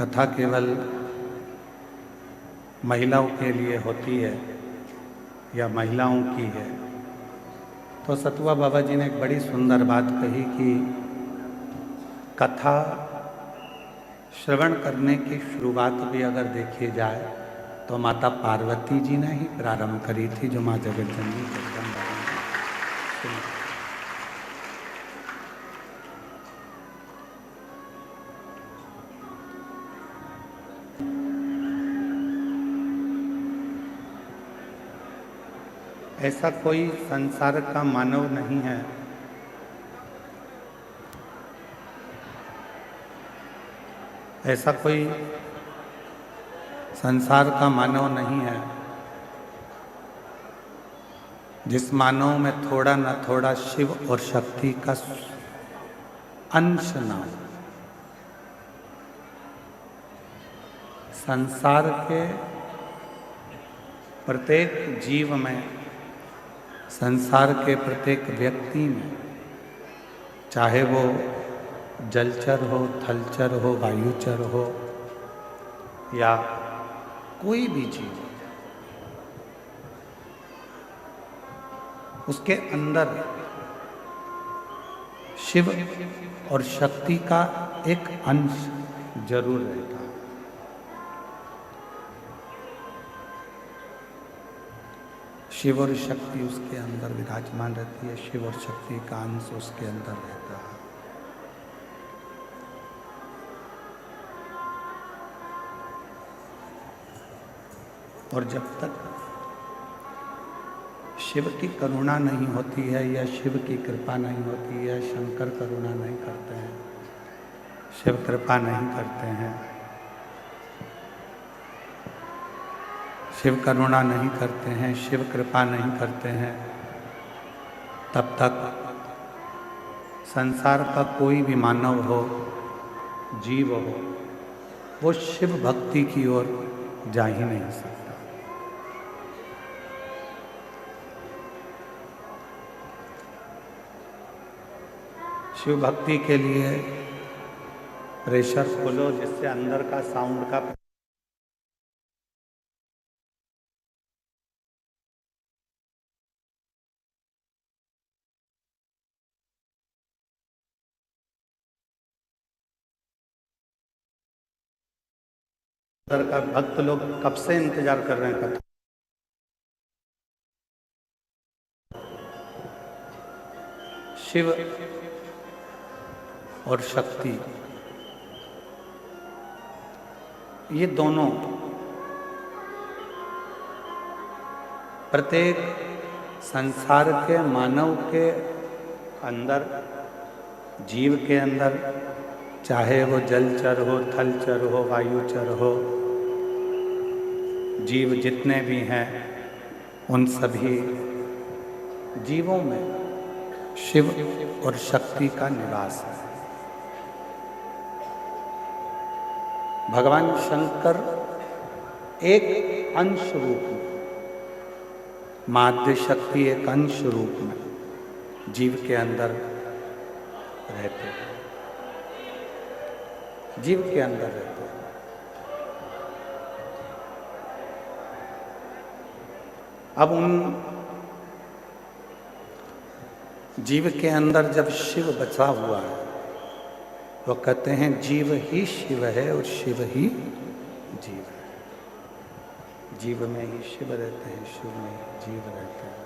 कथा केवल महिलाओं के लिए होती है या महिलाओं की है, तो सतुआ बाबा जी ने एक बड़ी सुंदर बात कही कि कथा श्रवण करने की शुरुआत भी अगर देखी जाए तो माता पार्वती जी ने ही प्रारंभ करी थी, जो माँ जगतजननी जगदम्बा जी। ऐसा कोई संसार का मानव नहीं है ऐसा कोई संसार का मानव नहीं है जिस मानव में थोड़ा न थोड़ा शिव और शक्ति का अंश न हो। संसार के प्रत्येक जीव में, संसार के प्रत्येक व्यक्ति में, चाहे वो जलचर हो, थलचर हो, वायुचर हो या कोई भी जीव, उसके अंदर शिव और शक्ति का एक अंश जरूर रहता है। शिव और शक्ति उसके अंदर विराजमान रहती है, शिव और शक्ति का अंश उसके अंदर रहता है। और जब तक शिव की करुणा नहीं होती है या शिव की कृपा नहीं होती है, शंकर करुणा नहीं करते हैं, शिव कृपा नहीं करते हैं, शिव करुणा नहीं करते हैं, शिव कृपा नहीं करते हैं, तब तक संसार का कोई भी मानव हो, जीव हो, वो शिव भक्ति की ओर जा ही नहीं सकता। शिव भक्ति के लिए प्रेशर खोलो जिससे अंदर का साउंड का का भक्त लोग कब से इंतजार कर रहे हैं कथा। शिव और शक्ति, ये दोनों प्रत्येक संसार के मानव के अंदर, जीव के अंदर, चाहे वो जलचर हो, थलचर हो, वायुचर हो, जीव जितने भी हैं उन सभी जीवों में शिव और शक्ति का निवास है। भगवान शंकर एक अंश रूप में, माध्य शक्ति एक अंश रूप में जीव के अंदर रहते हैं, जीव के अंदर रहते हैं। अब उन जीव के अंदर जब शिव बचा हुआ है, वो कहते हैं जीव ही शिव है और शिव ही जीव है। जीव में ही शिव रहते हैं, शिव में ही जीव रहते हैं।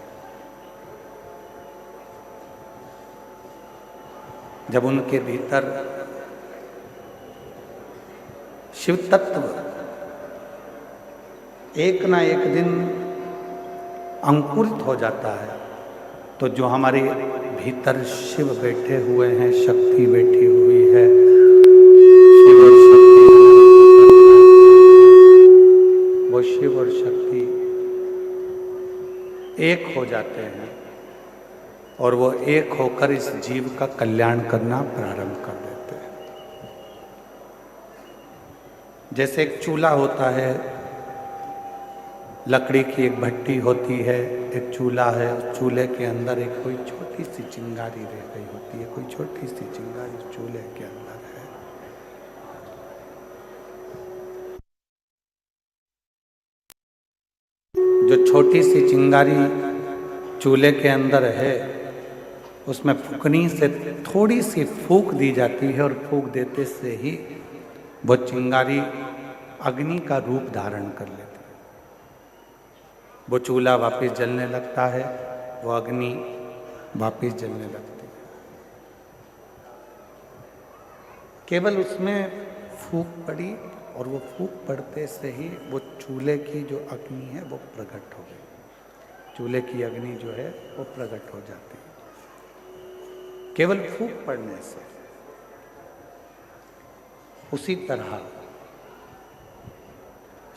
जब उनके भीतर शिव तत्व एक ना एक दिन अंकुरित हो जाता है, तो जो हमारे भीतर शिव बैठे हुए हैं, शक्ति बैठी हुई है, शिव और शक्ति, वो शिव और शक्ति एक हो जाते हैं और वो एक होकर इस जीव का कल्याण करना प्रारंभ कर देते हैं। जैसे एक चूल्हा होता है, लकड़ी की एक भट्टी होती है, एक चूल्हा है, उस चूल्हे के अंदर एक कोई छोटी सी चिंगारी रह गई होती है, कोई छोटी सी चिंगारी चूल्हे के अंदर है। जो छोटी सी चिंगारी चूल्हे के अंदर है, उसमें फूकनी से थोड़ी सी फूक दी जाती है और फूक देते से ही वो चिंगारी अग्नि का रूप धारण कर लेती है। वो चूल्हा वापस जलने लगता है, वो अग्नि वापस जलने लगती है। केवल उसमें फूक पड़ी और वो फूक पड़ते से ही वो चूल्हे की जो अग्नि है वो प्रकट हो गई। चूल्हे की अग्नि जो है वो प्रकट हो जाती है केवल फूक पड़ने से। उसी तरह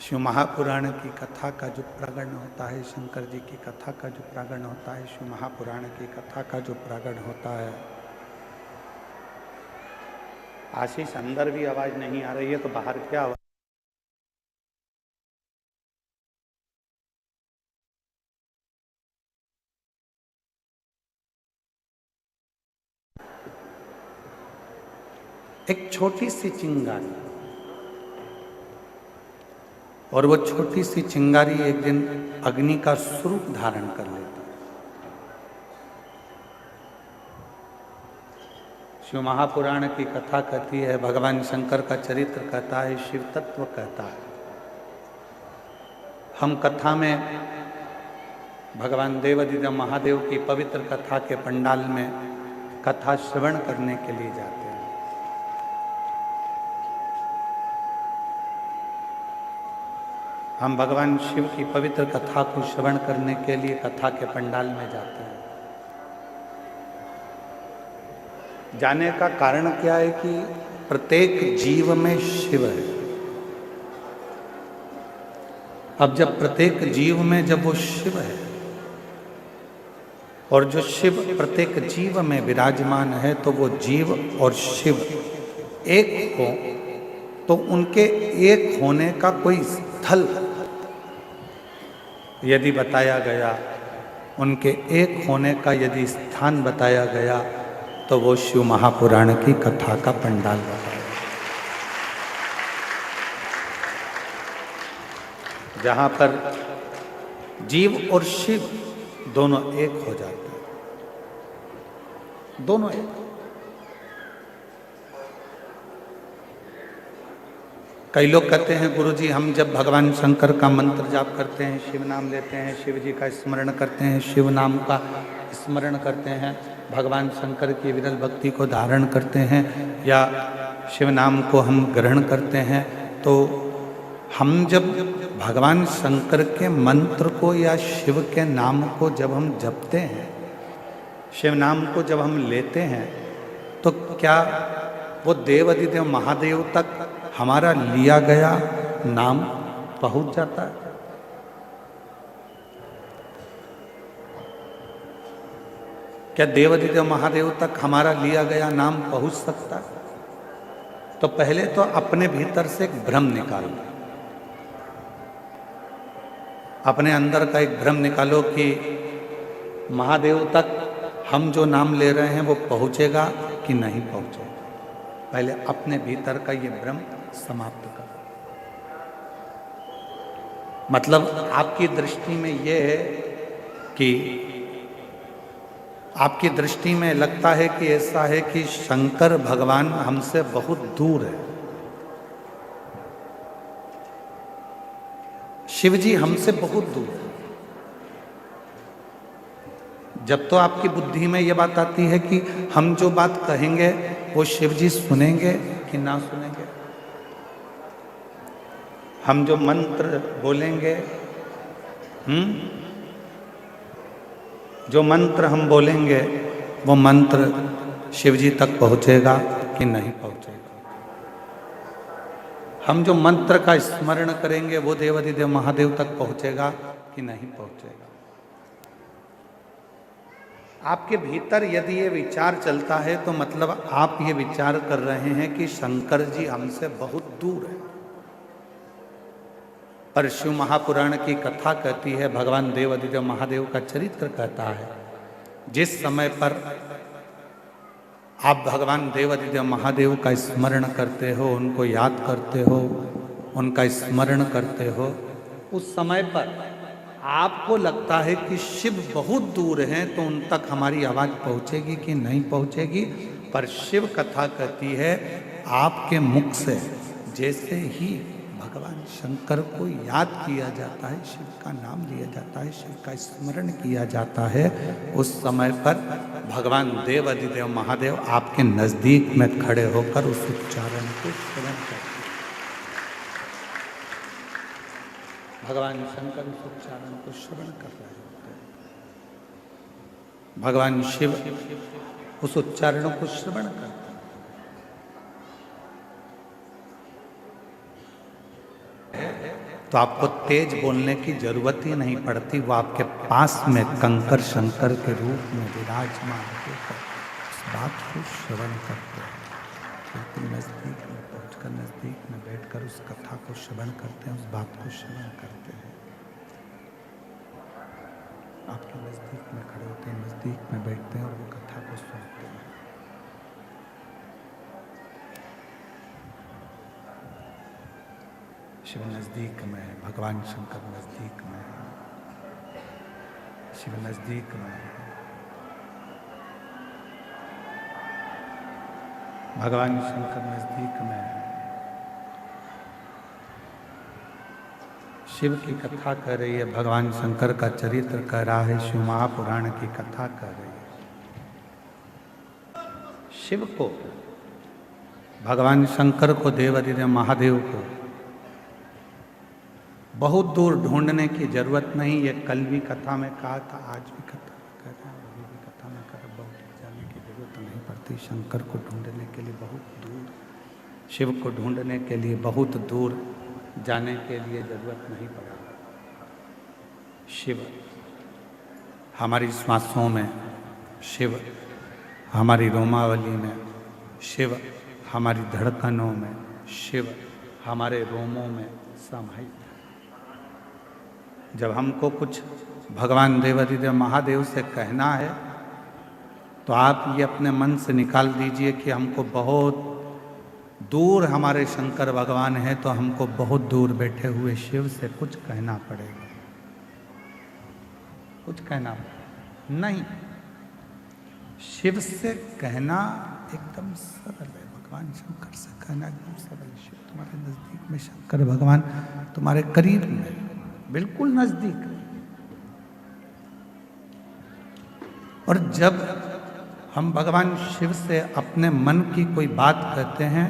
शिव महापुराण की कथा का जो प्रागण होता है, शंकर जी की कथा का जो प्रागण होता है, शिव महापुराण की कथा का जो प्रागण होता है। आशीष, अंदर भी आवाज नहीं आ रही है तो बाहर क्या आवाज? एक छोटी सी चिंगारी, और वो छोटी सी चिंगारी एक दिन अग्नि का स्वरूप धारण कर लेती है। शिव महापुराण की कथा कहती है, भगवान शंकर का चरित्र कहता है, शिव तत्व कहता है। हम कथा में भगवान देवाधिदेव महादेव की पवित्र कथा के पंडाल में कथा श्रवण करने के लिए जाते हैं। हम भगवान शिव की पवित्र कथा को श्रवण करने के लिए कथा के पंडाल में जाते हैं। जाने का कारण क्या है कि प्रत्येक जीव में शिव है। अब जब प्रत्येक जीव में जब वो शिव है और जो शिव प्रत्येक जीव में विराजमान है, तो वो जीव और शिव एक हो, तो उनके एक होने का कोई स्थल यदि बताया गया, उनके एक होने का यदि स्थान बताया गया, तो वो शिव महापुराण की कथा का पंडाल बताया, जहाँ पर जीव और शिव दोनों एक हो जाते हैं, दोनों एक। कई लोग कहते हैं, गुरुजी हम जब भगवान शंकर का मंत्र जाप करते हैं, शिव नाम लेते हैं, शिव जी का स्मरण करते हैं, शिव नाम का स्मरण करते हैं, भगवान शंकर की विरल भक्ति को धारण करते हैं या शिव नाम को हम ग्रहण करते हैं, तो हम जब भगवान शंकर के मंत्र को या शिव के नाम को जब हम जपते हैं, शिव नाम को जब हम लेते हैं, तो क्या वो देवाधिदेव महादेव तक हमारा लिया गया नाम पहुंच जाता है? क्या देवाधिदेव महादेव तक हमारा लिया गया नाम पहुंच सकता है? तो पहले तो अपने भीतर से एक भ्रम निकालो, अपने अंदर का एक भ्रम निकालो कि महादेव तक हम जो नाम ले रहे हैं वो पहुंचेगा कि नहीं पहुंचेगा। पहले अपने भीतर का ये भ्रम समाप्त करो। मतलब आपकी दृष्टि में ये है कि आपकी दृष्टि में लगता है कि ऐसा है कि शंकर भगवान हमसे बहुत दूर है, शिव जी हमसे बहुत दूर है। जब तो आपकी बुद्धि में ये बात आती है कि हम जो बात कहेंगे वो शिव जी सुनेंगे कि ना सुनेंगे, हम जो मंत्र बोलेंगे, जो मंत्र हम बोलेंगे वो मंत्र शिव जी तक पहुंचेगा कि नहीं पहुंचेगा, हम जो मंत्र का स्मरण करेंगे वो देवाधिदेव महादेव तक पहुंचेगा कि नहीं पहुंचेगा। आपके भीतर यदि ये विचार चलता है तो मतलब आप ये विचार कर रहे हैं कि शंकर जी हमसे बहुत दूर है। पर शिव महापुराण की कथा कहती है, भगवान देवाधिदेव महादेव का चरित्र कहता है, जिस समय पर आप भगवान देवाधिदेव महादेव का स्मरण करते हो, उनको याद करते हो, उनका स्मरण करते हो, उस समय पर आपको लगता है कि शिव बहुत दूर हैं तो उन तक हमारी आवाज़ पहुंचेगी कि नहीं पहुंचेगी, पर शिव कथा कहती है आपके मुख से जैसे ही भगवान शंकर को याद किया जाता है, शिव का नाम लिया जाता है, शिव का स्मरण किया जाता है, उस समय पर भगवान देव अधिदेव महादेव आपके नज़दीक में खड़े होकर उस उच्चारण को श्रवण करते हैं। भगवान शंकर उस उच्चारण को श्रवण कर रहे होते हैं, भगवान शिव उस उच्चारणों को श्रवण करते हैं। तो आपको तेज बोलने की जरूरत ही नहीं पड़ती, वो आपके पास में कंकर शंकर के रूप में विराजमान होकर उस बात को श्रवण करते हैं। बिल्कुल नज़दीक में पहुंचकर, नज़दीक में बैठकर उस कथा को श्रवण करते हैं, उस बात को श्रवण करते हैं। आपके नज़दीक में खड़े होते हैं, नज़दीक में बैठते हैं और वो कथा को सुनते हैं। शिव नज़दीक में है, भगवान शंकर नज़दीक में है, शिव नज़दीक में है, भगवान शंकर नज़दीक में है। शिव की कथा कर रही है, भगवान शंकर का चरित्र कह रहा है, शिव महापुराण की कथा कर रही है। शिव को, भगवान शंकर को, देवाधिदेव महादेव को बहुत दूर ढूंढने की जरूरत नहीं। ये कल भी कथा में कहा था, आज भी कथा में कह रहे हैं, अभी भी कथा में कर, बहुत जाने की जरूरत नहीं पड़ती। शंकर को ढूंढने के लिए बहुत दूर, शिव को ढूंढने के लिए बहुत दूर जाने के लिए जरूरत नहीं पड़ा। शिव हमारी श्वासों में, शिव हमारी रोमावली में, शिव हमारी धड़कनों में, शिव हमारे रोमों में समाहित। जब हमको कुछ भगवान देवाधिदेव महादेव से कहना है तो आप ये अपने मन से निकाल दीजिए कि हमको बहुत दूर हमारे शंकर भगवान हैं, तो हमको बहुत दूर बैठे हुए शिव से कुछ कहना पड़ेगा। कुछ कहना नहीं, शिव से कहना एकदम सरल है। भगवान शंकर से कहना एकदम सरल। शिव तुम्हारे नज़दीक में, शंकर भगवान तुम्हारे करीब में, बिल्कुल नजदीक। और जब हम भगवान शिव से अपने मन की कोई बात कहते हैं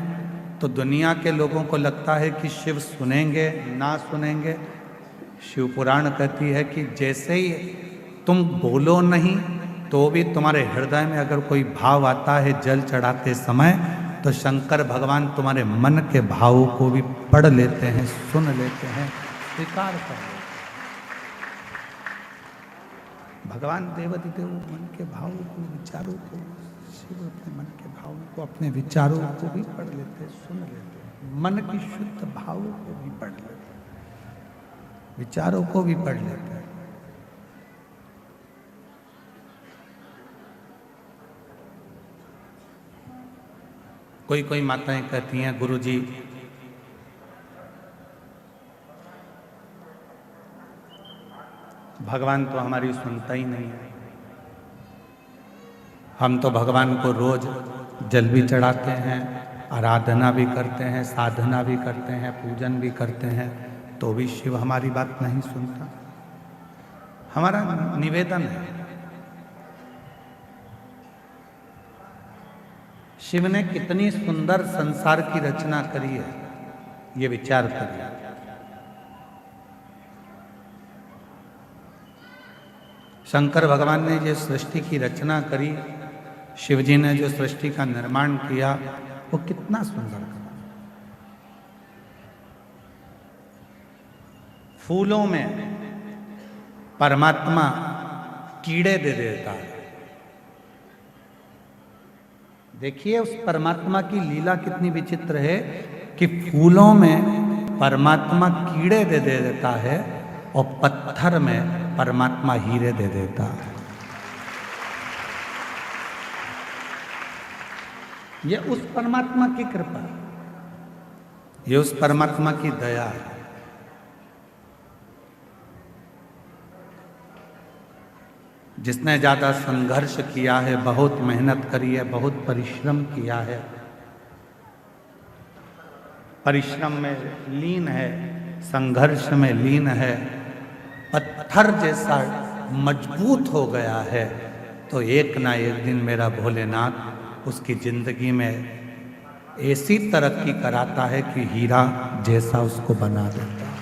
तो दुनिया के लोगों को लगता है कि शिव सुनेंगे ना सुनेंगे। शिव पुराण कहती है कि जैसे ही तुम बोलो नहीं तो भी तुम्हारे हृदय में अगर कोई भाव आता है जल चढ़ाते समय, तो शंकर भगवान तुम्हारे मन के भावों को भी पढ़ लेते हैं, सुन लेते हैं, स्वीकार कर। भगवान देवाधिदेव मन के भावों को, विचारों को, शिव अपने मन के भावों को, अपने विचारों को भी पढ़ लेते हैं, सुन लेते हैं। मन की शुद्ध भावों को भी पढ़ लेते हैं, विचारों को भी पढ़ लेते हैं। कोई कोई माताएं कहती हैं, गुरुजी भगवान तो हमारी सुनता ही नहीं है। हम तो भगवान को रोज जल भी चढ़ाते हैं, आराधना भी करते हैं, साधना भी करते हैं, पूजन भी करते हैं, तो भी शिव हमारी बात नहीं सुनता। हमारा निवेदन है, शिव ने कितनी सुंदर संसार की रचना करी है, ये विचार करिए। शंकर भगवान ने जो सृष्टि की रचना करी, शिव जी ने जो सृष्टि का निर्माण किया, वो कितना सुंदर करा। फूलों में परमात्मा कीड़े दे देता है। देखिए उस परमात्मा की लीला कितनी विचित्र है कि फूलों में परमात्मा कीड़े दे देता है और पत्थर में परमात्मा हीरे दे देता है। ये उस परमात्मा की कृपा, ये उस परमात्मा की दया है। जिसने ज़्यादा संघर्ष किया है, बहुत मेहनत करी है, बहुत परिश्रम किया है, परिश्रम में लीन है, संघर्ष में लीन है, पत्थर जैसा मजबूत हो गया है, तो एक ना एक दिन मेरा भोलेनाथ उसकी जिंदगी में ऐसी तरक्की कराता है कि हीरा जैसा उसको बना देता है।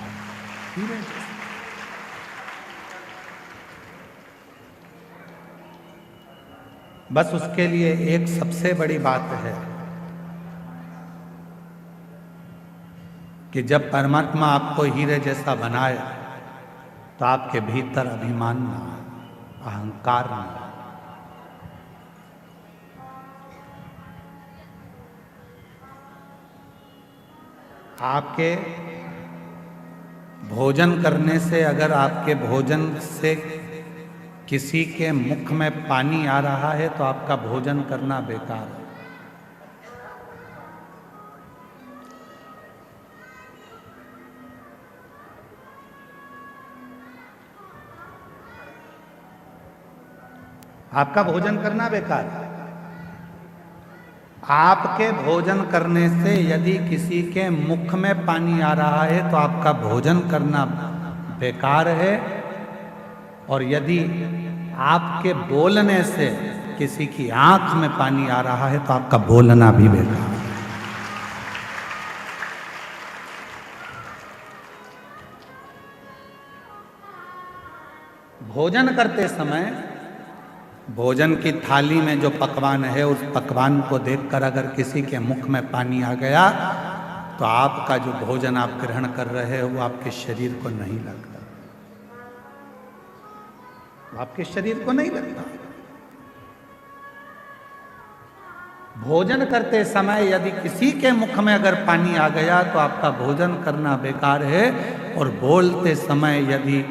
बस उसके लिए एक सबसे बड़ी बात है कि जब परमात्मा आपको हीरे जैसा बनाए तो आपके भीतर अभिमान ना आए, अहंकार ना आए। आपके भोजन करने से, अगर आपके भोजन से किसी के मुख में पानी आ रहा है तो आपका भोजन करना बेकार है। आपका भोजन करना बेकार है। आपके भोजन करने से यदि किसी के मुख में पानी आ रहा है तो आपका भोजन करना बेकार है, और यदि आपके बोलने से किसी की आंख में पानी आ रहा है तो आपका बोलना भी बेकार है। भोजन करते समय भोजन की थाली में जो पकवान है, उस पकवान को देखकर अगर किसी के मुख में पानी आ गया तो आपका जो भोजन आप ग्रहण कर रहे हो वो आपके शरीर को नहीं लगता, आपके शरीर को नहीं लगता। भोजन करते समय यदि किसी के मुख में अगर पानी आ गया तो आपका भोजन करना बेकार है, और बोलते समय यदि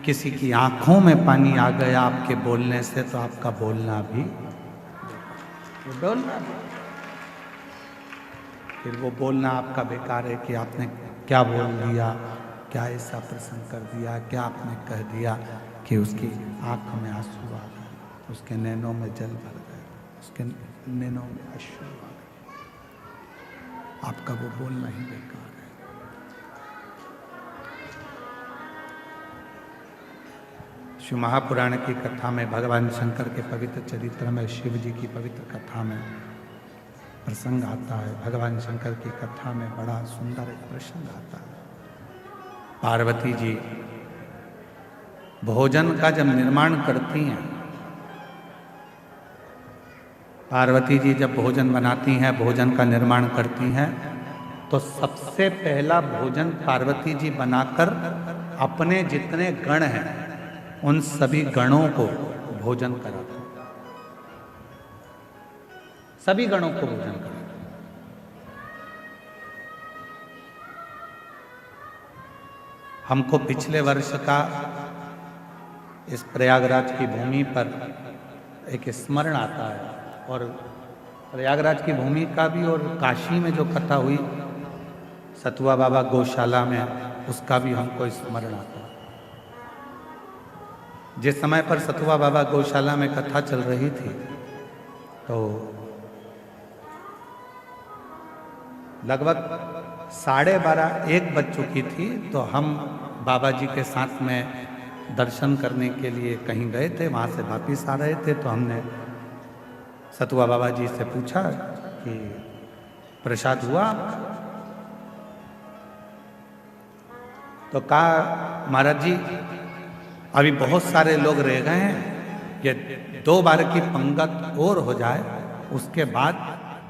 किसी की आंखों में पानी आ गया आपके बोलने से तो आपका बोलना भी फिर वो बोलना आपका बेकार है कि आपने क्या बोल दिया, क्या ऐसा प्रसंग कर दिया, क्या आपने कह दिया कि उसकी आंख में आंसू आ गए, उसके नैनों में जल भर गए, उसके नैनों में अश्रु आ गए, आपका वो बोलना ही बेकार है। शिव महापुराण की कथा में, भगवान शंकर के पवित्र चरित्र में, शिव जी की पवित्र कथा में प्रसंग आता है। भगवान शंकर की कथा में बड़ा सुंदर एक प्रसंग आता है। पार्वती जी भोजन का जब निर्माण करती हैं, पार्वती जी जब भोजन बनाती हैं, भोजन का निर्माण करती हैं, तो सबसे पहला भोजन पार्वती जी बनाकर अपने जितने गण हैं उन सभी गणों को भोजन कराते, सभी गणों को भोजन कराते। हमको पिछले वर्ष का इस प्रयागराज की भूमि पर एक स्मरण आता है, और प्रयागराज की भूमि का भी, और काशी में जो कथा हुई सतुआ बाबा गौशाला में, उसका भी हमको स्मरण आता है। जिस समय पर सतुआ बाबा गौशाला में कथा चल रही थी तो लगभग 12:30-1 बज चुकी थी, तो हम बाबा जी के साथ में दर्शन करने के लिए कहीं गए थे, वहाँ से वापिस आ रहे थे, तो हमने सतुआ बाबा जी से पूछा कि प्रसाद हुआ आपका? तो कहा महाराज जी अभी बहुत सारे लोग रह गए हैं, ये 2 बार की पंगत और हो जाए, उसके बाद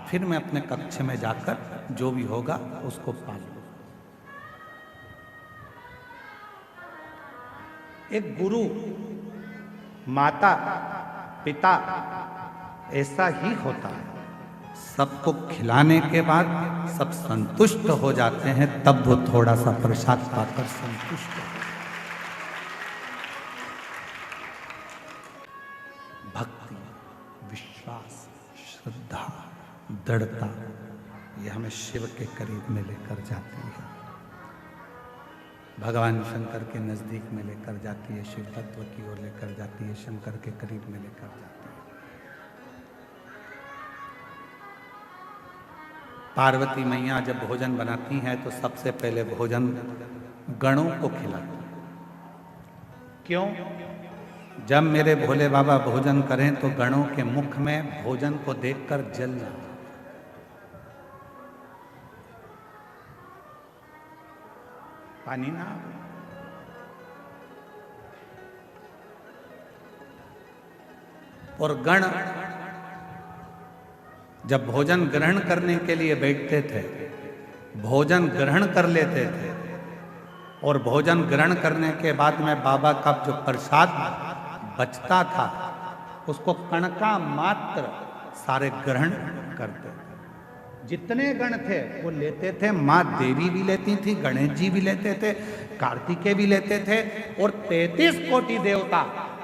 फिर मैं अपने कक्ष में जाकर जो भी होगा उसको पाल लूं। एक गुरु, माता, पिता ऐसा ही होता है, सबको खिलाने के बाद सब संतुष्ट हो जाते हैं, तब वो थोड़ा सा प्रसाद पाकर संतुष्ट हो। भक्ति, विश्वास, श्रद्धा, दृढ़ता, ये हमें शिव के करीब में लेकर जाती है। भगवान शंकर के नज़दीक में लेकर जाती है, शिव तत्व की ओर लेकर जाती है, शंकर के करीब में लेकर जाती है। पार्वती मैया जब भोजन बनाती हैं तो सबसे पहले भोजन गणों को खिलाती हैं। क्यों? जब मेरे भोले बाबा भोजन करें तो गणों के मुख में भोजन को देखकर जल जाए। पानी ना और गण जब भोजन ग्रहण करने के लिए बैठते थे, भोजन ग्रहण कर लेते थे और भोजन ग्रहण करने के बाद में बाबा का जो प्रसाद बचता था उसको कणका मात्र सारे ग्रहण करते थे। जितने गण थे वो लेते थे, माँ देवी भी लेती थी, गणेश जी भी लेते थे, कार्तिकेय भी लेते थे और 33 कोटि देवता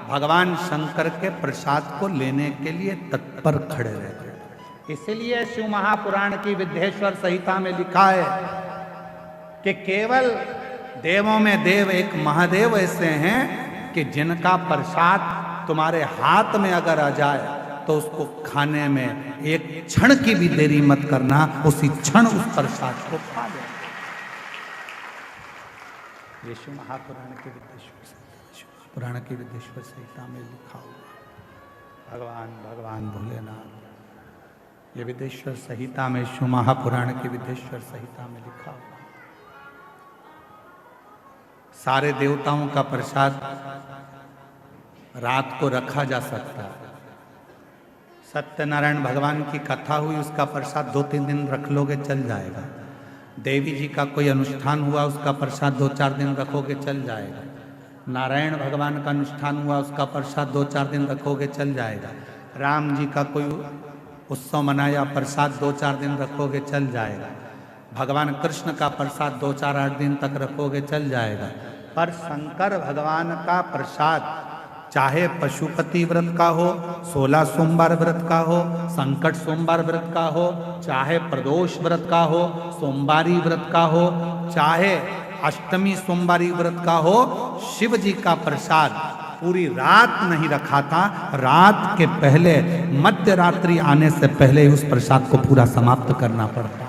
भगवान शंकर के प्रसाद को लेने के लिए तत्पर खड़े रहते थे। इसलिए शिव महापुराण की विद्येश्वर संहिता में लिखा है कि केवल देवों में देव एक महादेव ऐसे हैं कि जिनका प्रसाद तुम्हारे हाथ में अगर आ जाए तो उसको खाने में एक क्षण की भी देरी मत करना, उसी क्षण उस प्रसाद को खा ले। ये शिव महापुराण के विद्येश्वर संहिता में लिखा हुआ। भगवान भोलेनाथ, ये विद्येश्वर संहिता में, शिव महापुराण के विद्येश्वर संहिता में लिखा हुआ। सारे देवताओं का प्रसाद रात को रखा जा सकता है। सत्यनारायण भगवान की कथा हुई, उसका प्रसाद 2-3 दिन रख लोगे चल जाएगा। देवी जी का कोई अनुष्ठान हुआ, उसका प्रसाद 2-4 दिन रखोगे चल जाएगा। नारायण भगवान का अनुष्ठान हुआ, उसका प्रसाद 2-4 दिन रखोगे चल जाएगा। राम जी का कोई उत्सव मनाया, प्रसाद 2-4 दिन रखोगे चल जाएगा। भगवान कृष्ण का प्रसाद 2-4-8 दिन तक रखोगे चल जाएगा। पर शंकर भगवान का प्रसाद चाहे पशुपति व्रत का हो, 16 सोमवार व्रत का हो, संकट सोमवार व्रत का हो, चाहे प्रदोष व्रत का हो, सोमवारी व्रत का हो, चाहे अष्टमी सोमवारी व्रत का हो, शिव जी का प्रसाद पूरी रात नहीं रखा था। रात के पहले, मध्य रात्रि आने से पहले उस प्रसाद को पूरा समाप्त करना पड़ता।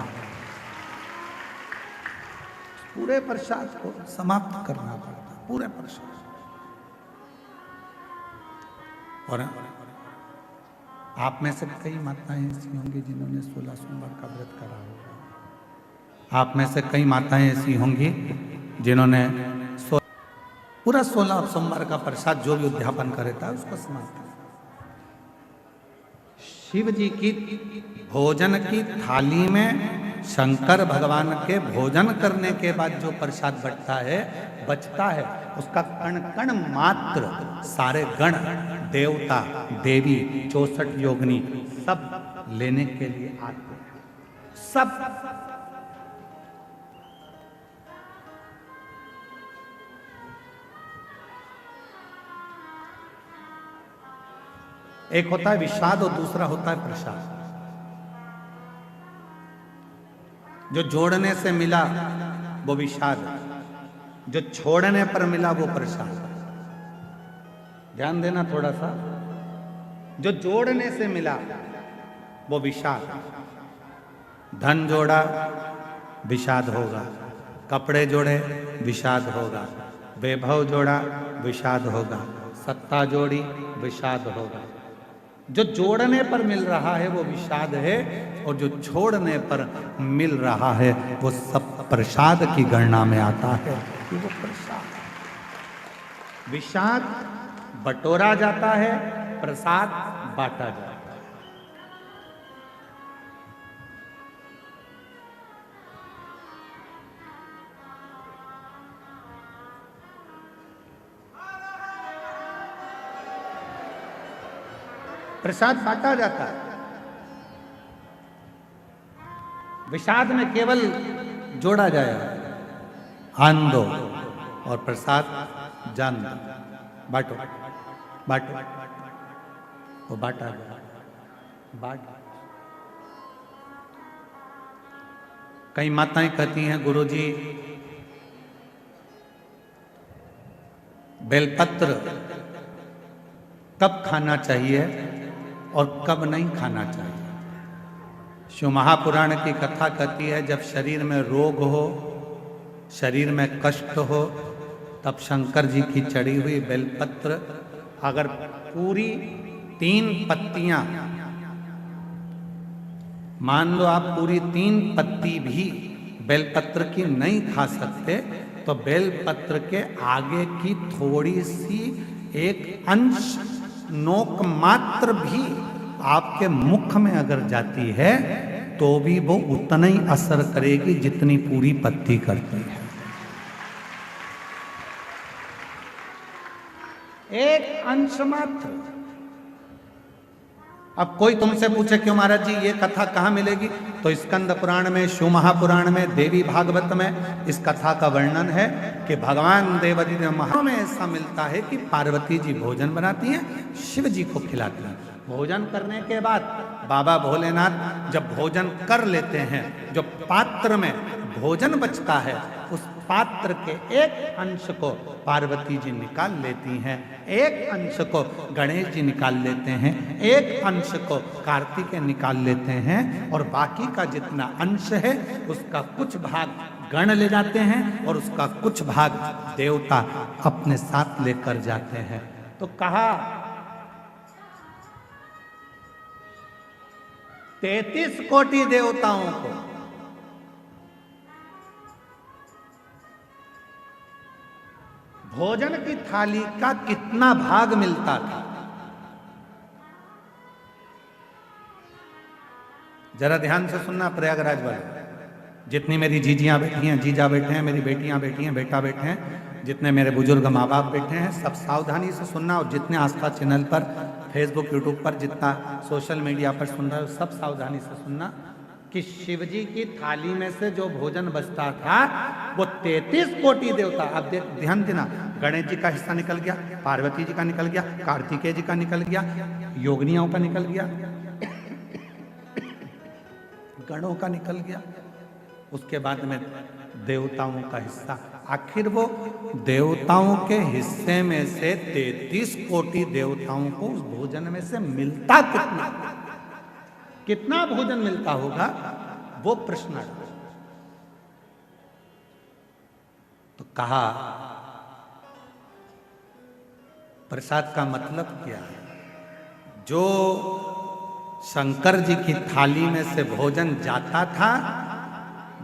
पूरे प्रसाद को समाप्त करना पड़ता, पूरे प्रसाद। और आप में से कई माताएं ऐसी होंगी जिन्होंने 16 सोमवार का व्रत करा होगा। आप में से कई माताएं ऐसी होंगी जिन्होंने पूरा 16 सोमवार का प्रसाद जो भी उद्यापन करे था उसको समाप्त किया। शिव जी की भोजन की थाली में शंकर भगवान के भोजन करने के बाद जो प्रसाद बचता है उसका कण कण मात्र सारे गण, देवता, देवी, 64 योगिनी सब लेने के लिए आते हैं। सब एक होता है विषाद और दूसरा होता है प्रसाद। जो जोड़ने से मिला वो विषाद, जो छोड़ने पर मिला वो प्रसाद। ध्यान देना थोड़ा सा। जो जोड़ने से मिला वो विषाद। धन जोड़ा विषाद होगा, कपड़े जोड़े विषाद होगा, वैभव जोड़ा विषाद होगा, सत्ता जोड़ी विषाद होगा। जो जोड़ने पर मिल रहा है वो विषाद है और जो छोड़ने पर मिल रहा है वो सब प्रसाद की गणना में आता है। वो प्रसाद, विषाद बटोरा जाता है, प्रसाद बांटा जाता है। प्रसाद बांटा जाता है। विषाद में केवल जोड़ा जाएगा, आन दो और प्रसाद जान दो, बांटो बांटो, वो बांटा गया, बांट। कई माताएं कहती हैं गुरुजी बेलपत्र कब खाना चाहिए और कब नहीं खाना चाहिए। शिव महापुराण की कथा कहती है जब शरीर में रोग हो, शरीर में कष्ट हो, तब शंकर जी की चढ़ी हुई बेलपत्र अगर पूरी 3 पत्तियां, मान लो आप पूरी 3 पत्ती भी बेलपत्र की नहीं खा सकते, तो बेलपत्र के आगे की थोड़ी सी एक अंश नोक मात्र भी आपके मुख में अगर जाती है तो भी वो उतना ही असर करेगी जितनी पूरी पत्ती करती है। एक अंश मात्र। अब कोई तुमसे पूछे क्यों महाराज जी ये कथा कहाँ मिलेगी, तो स्कंद पुराण में, शिव महापुराण में, देवी भागवत में इस कथा का वर्णन है कि भगवान देवादिदेव महा में ऐसा मिलता है कि पार्वती जी भोजन बनाती हैं, शिव जी को खिलाती हैं। भोजन करने के बाद बाबा भोलेनाथ जब भोजन कर लेते हैं, जो पात्र में भोजन बचता है उस पात्र के एक अंश को पार्वती जी निकाल लेती हैं, एक अंश को गणेश जी निकाल लेते हैं, एक अंश को कार्तिकेय निकाल लेते हैं, और बाकी का जितना अंश है उसका कुछ भाग गण ले जाते हैं और उसका कुछ भाग देवता अपने साथ लेकर जाते हैं। तो कहा 33 कोटि देवताओं को भोजन की थाली का कितना भाग मिलता था, जरा ध्यान से सुनना प्रयागराज वाले। जितनी मेरी जीजियां बैठी हैं, जीजा बैठे हैं, मेरी बेटियां बैठी हैं, बेटा बैठे हैं, जितने मेरे बुजुर्ग माँ बाप बैठे हैं, सब सावधानी से सुनना। और जितने आस्था चैनल पर, फेसबुक, यूट्यूब पर, जितना सोशल मीडिया पर सुन रहे हो, सब सावधानी से सुनना कि शिव जी की थाली में से जो भोजन बचता था वो 33 कोटि देवता, अब ध्यान देना, गणेश जी का हिस्सा निकल गया, पार्वती जी का निकल गया, कार्तिकेय जी का निकल गया, योगिनियों का निकल गया, गणों का निकल गया, उसके बाद में देवताओं का हिस्सा। आखिर वो देवताओं के हिस्से में से 33 कोटि देवताओं को उस भोजन में से मिलता कितना भोजन मिलता होगा, वो प्रश्न है। तो कहा प्रसाद का मतलब क्या है। जो शंकर जी की थाली में से भोजन जाता था,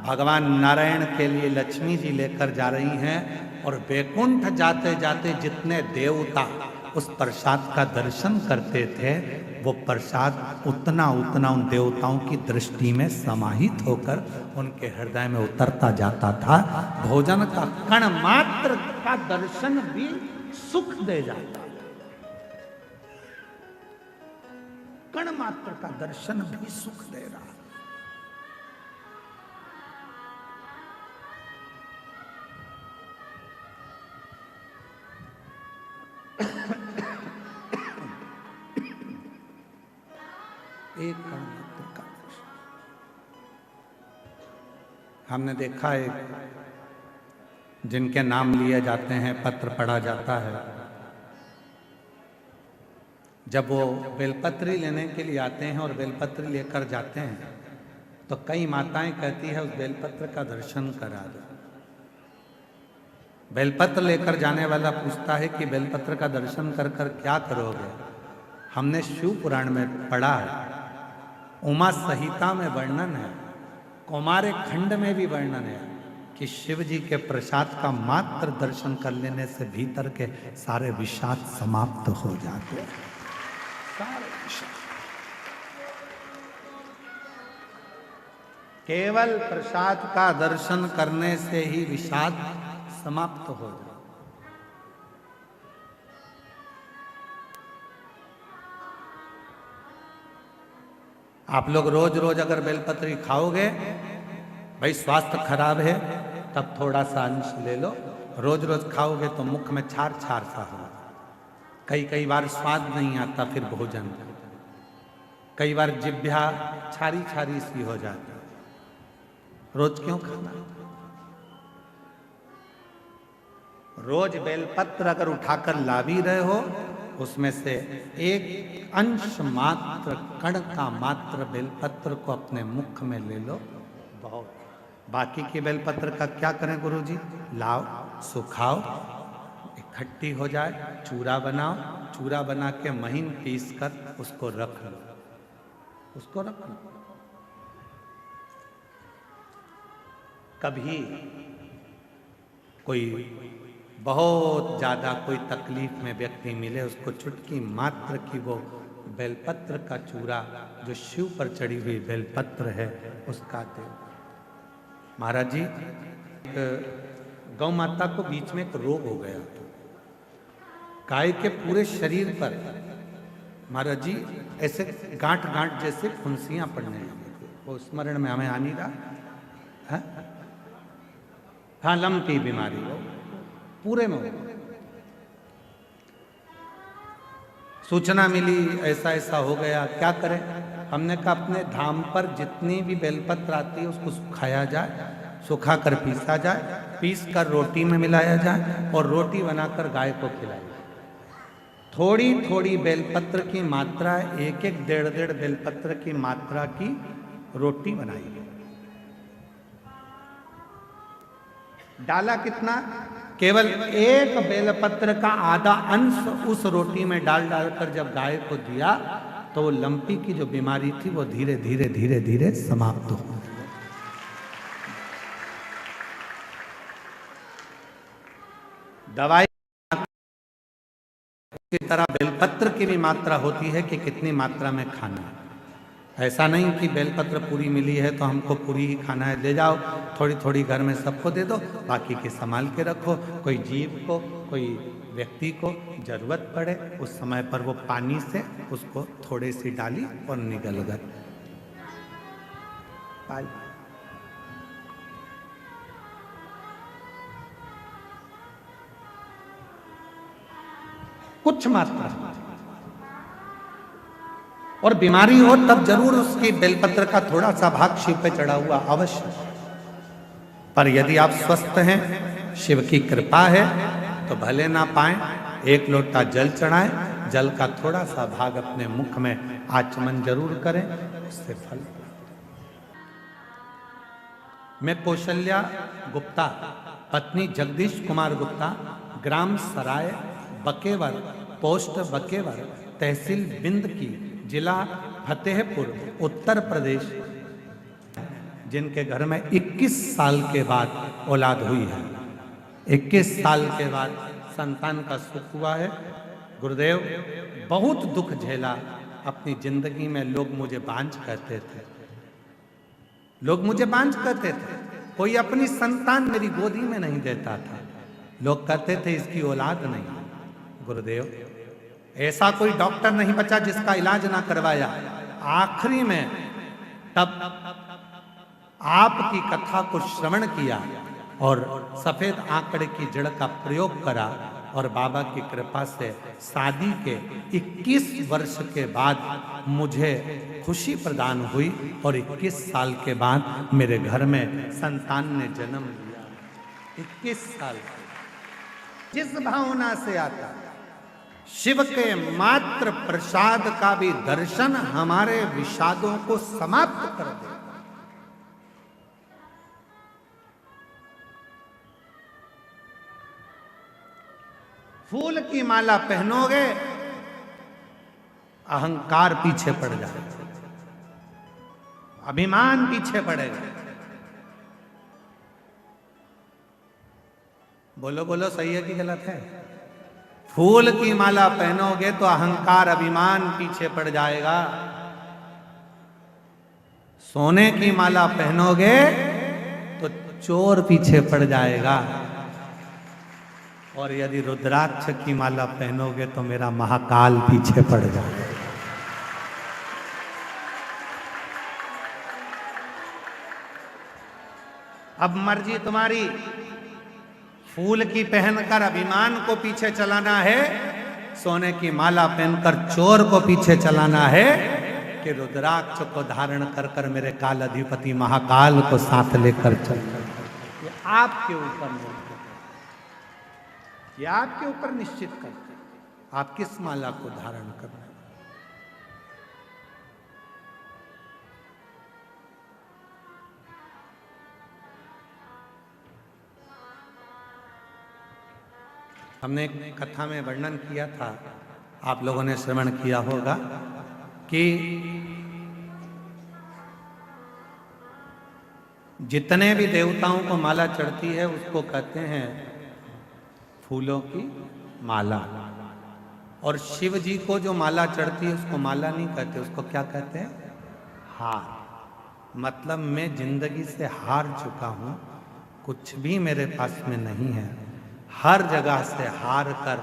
भगवान नारायण के लिए लक्ष्मी जी लेकर जा रही हैं, और वैकुंठ जाते जाते जितने देवता उस प्रसाद का दर्शन करते थे, वो प्रसाद उतना उतना उन देवताओं की दृष्टि में समाहित होकर उनके हृदय में उतरता जाता था। भोजन का कण मात्र का दर्शन भी सुख दे जाता, कण मात्र का दर्शन भी सुख दे रहा। एक कण मात्र का दर्शन। हमने देखा है जिनके नाम लिए जाते हैं, पत्र पढ़ा जाता है, जब वो बेलपत्री लेने के लिए आते हैं और बेलपत्री लेकर जाते हैं तो कई माताएं कहती है उस बेलपत्र का दर्शन करा दो। बेलपत्र लेकर जाने वाला पूछता है कि बेलपत्र का दर्शन कर कर क्या करोगे। हमने शिव पुराण में पढ़ा है, उमा संहिता में वर्णन है, कौमार खंड में भी वर्णन है कि शिव जी के प्रसाद का मात्र दर्शन कर लेने से भीतर के सारे विषाद समाप्त हो जाते हैं। केवल प्रसाद का दर्शन करने से ही विषाद समाप्त हो जाए। आप लोग रोज रोज अगर बेलपत्री खाओगे, भाई स्वास्थ्य खराब है तब थोड़ा सा अंश ले लो, रोज रोज खाओगे तो मुख में छार छार सा हो, कई बार स्वाद नहीं आता, फिर भोजन कई बार जिह्वा छारी छारी सी हो जाती। रोज क्यों खाना, रोज बेलपत्र अगर उठाकर ला भी रहे हो, उसमें से एक अंश मात्र, कण का मात्र बेलपत्र को अपने मुख में ले लो, बहुत। बाकी के बेलपत्र का क्या करें गुरुजी? लाओ, सुखाओ, इकट्ठी हो जाए, चूरा बनाओ, चूरा बना के महीन पीस कर उसको रख लो, उसको रख लो। कभी कोई बहुत ज्यादा कोई तकलीफ में व्यक्ति मिले, उसको चुटकी मात्र की वो बेलपत्र का चूरा, जो शिव पर चढ़ी हुई बेलपत्र है, उसका दे। महाराज जी, गौ माता को बीच में एक रोग हो गया, गाय के पूरे शरीर पर महाराज जी ऐसे गांठ गांठ जैसे फुंसियां पड़ने लगी। वो स्मरण में हमें आ नहीं रहा है? हाँ, लम की बीमारी हो पूरे में। सूचना मिली ऐसा ऐसा हो गया, क्या करें? हमने कहा अपने धाम पर जितनी भी बेलपत्र आती है उसको सुखाया जाए, सुखा कर पीसा जाए, पीस कर रोटी में मिलाया जाए और रोटी बनाकर गाय को खिलाई जाए। थोड़ी थोड़ी बेलपत्र की मात्रा, एक एक डेढ़ डेढ़ बेलपत्र की मात्रा की रोटी बनाई गई। डाला कितना? केवल एक बेलपत्र का आधा अंश उस रोटी में डाल डालकर जब गाय को दिया, तो वो लंपी की जो बीमारी थी वो धीरे धीरे धीरे धीरे समाप्त हो गई। दवाई की तरह बेलपत्र की भी मात्रा होती है कि कितनी मात्रा में खाना है। ऐसा नहीं कि बेलपत्र पूरी मिली है तो हमको पूरी ही खाना है, ले जाओ थोड़ी थोड़ी घर में सबको दे दो, बाकी के संभाल के रखो। कोई जीव को, कोई व्यक्ति को जरूरत पड़े उस समय पर वो पानी से उसको थोड़ी सी डाली और निगल गए। कुछ मात्रा, और बीमारी हो तब जरूर उसकी बेलपत्र का थोड़ा सा भाग शिव पे चढ़ा हुआ अवश्य। पर यदि आप स्वस्थ हैं, शिव की कृपा है, तो भले ना पाए, एक लोटा जल चढ़ाएं, जल का थोड़ा सा भाग अपने मुख में आचमन जरूर करें, उससे फल। मैं कौशल्या गुप्ता, पत्नी जगदीश कुमार गुप्ता, ग्राम सराय बकेवर, पोस्ट बकेवर, तहसील बिंद की, जिला फतेहपुर, उत्तर प्रदेश, जिनके घर में 21 साल के बाद औलाद हुई है। 21 साल के बाद संतान का सुख हुआ है। गुरुदेव, बहुत दुख झेला अपनी जिंदगी में। लोग मुझे बांझ कहते थे, लोग मुझे बांझ कहते थे। कोई अपनी संतान मेरी गोदी में नहीं देता था। लोग कहते थे इसकी औलाद नहीं। गुरुदेव, ऐसा कोई डॉक्टर नहीं बचा जिसका इलाज ना करवाया। आखिरी में तब आपकी कथा को श्रवण किया और सफेद आंकड़े की जड़ का प्रयोग करा, और बाबा की कृपा से शादी के 21 वर्ष के बाद मुझे खुशी प्रदान हुई, और 21 साल के बाद मेरे घर में संतान ने जन्म लिया। 21 साल, जिस भावना से आता, शिव के मात्र प्रसाद का भी दर्शन हमारे विषादों को समाप्त कर दे। फूल की माला पहनोगे, अहंकार पीछे पड़ जाएगा, अभिमान पीछे पड़ेगा। बोलो बोलो, सही है कि गलत है? फूल की माला पहनोगे तो अहंकार अभिमान पीछे पड़ जाएगा। सोने की माला पहनोगे तो चोर पीछे पड़ जाएगा, और यदि रुद्राक्ष की माला पहनोगे तो मेरा महाकाल पीछे पड़ जाएगा। अब मर्जी तुम्हारी, फूल की पहनकर अभिमान को पीछे चलाना है, सोने की माला पहनकर चोर को पीछे चलाना है, कि रुद्राक्ष को धारण कर कर मेरे काल अधिपति महाकाल को साथ लेकर चलना। ये आपके ऊपर निर्भर है। ये आपके ऊपर निश्चित करते हैं आप किस माला को धारण कर रहे हैं। हमने एक कथा में वर्णन किया था, आप लोगों ने श्रवण किया होगा कि जितने भी देवताओं को माला चढ़ती है उसको कहते हैं फूलों की माला, और शिव जी को जो माला चढ़ती है उसको माला नहीं कहते, उसको क्या कहते हैं? हार। मतलब मैं जिंदगी से हार चुका हूं, कुछ भी मेरे पास में नहीं है, हर जगह से हार कर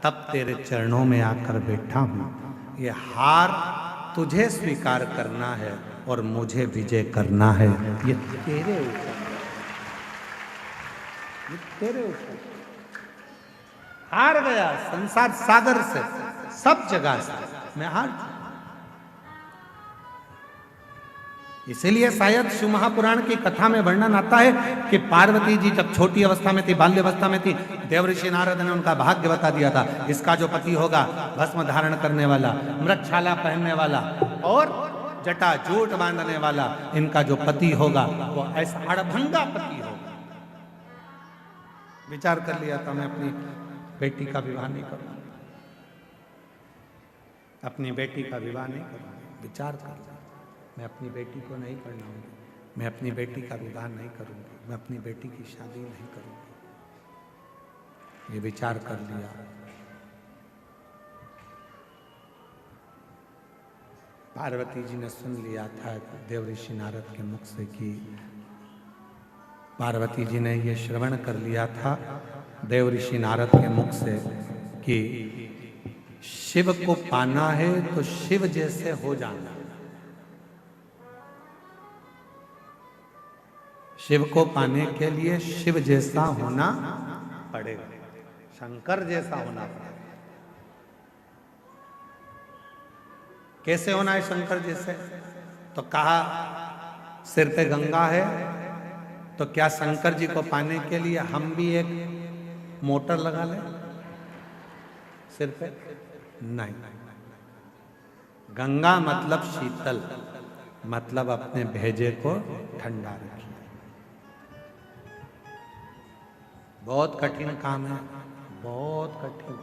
तब तेरे चरणों में आकर बैठा हूं। ये हार तुझे स्वीकार करना है और मुझे विजय करना है। ये तेरे ऊपर, ये तेरे ऊपर। हार गया संसार सागर से, सब जगह से मैं हार चुका। इसीलिए शायद शिव महापुराण की कथा में वर्णन आता है कि पार्वती जी जब छोटी अवस्था में थी, बाल्य अवस्था में थी, देवऋषि नारद ने उनका भाग्य बता दिया था, इसका जो पति होगा भस्म धारण करने वाला, मृगछाला पहनने वाला और जटा जूट बांधने वाला, इनका जो पति होगा वो ऐसा अड़भंगा पति होगा। विचार कर लिया था मैं अपनी बेटी का विवाह नहीं करूंगा, अपनी बेटी का विवाह नहीं करूंगा। विचार कर लिया, मैं अपनी बेटी को नहीं पढ़ाऊंगी, मैं अपनी बेटी का विवाह नहीं करूंगी, मैं अपनी बेटी की शादी नहीं करूंगी। ये विचार कर लिया। पार्वती जी ने सुन लिया था देवऋषि नारद के मुख से कि पार्वती जी ने ये श्रवण कर लिया था देवऋषि नारद के मुख से कि शिव को पाना है तो शिव जैसे हो जाना। शिव को पाने के लिए शिव जैसा होना पड़ेगा, शंकर जैसा होना पड़ेगा। कैसे होना है शंकर जैसे? तो कहा सिर पे गंगा है, तो क्या शंकर जी को पाने के लिए हम भी एक मोटर लगा लें सिर पे? नहीं। गंगा मतलब शीतल, मतलब अपने भेजे को ठंडा रखिए। बहुत कठिन काम है, बहुत कठिन।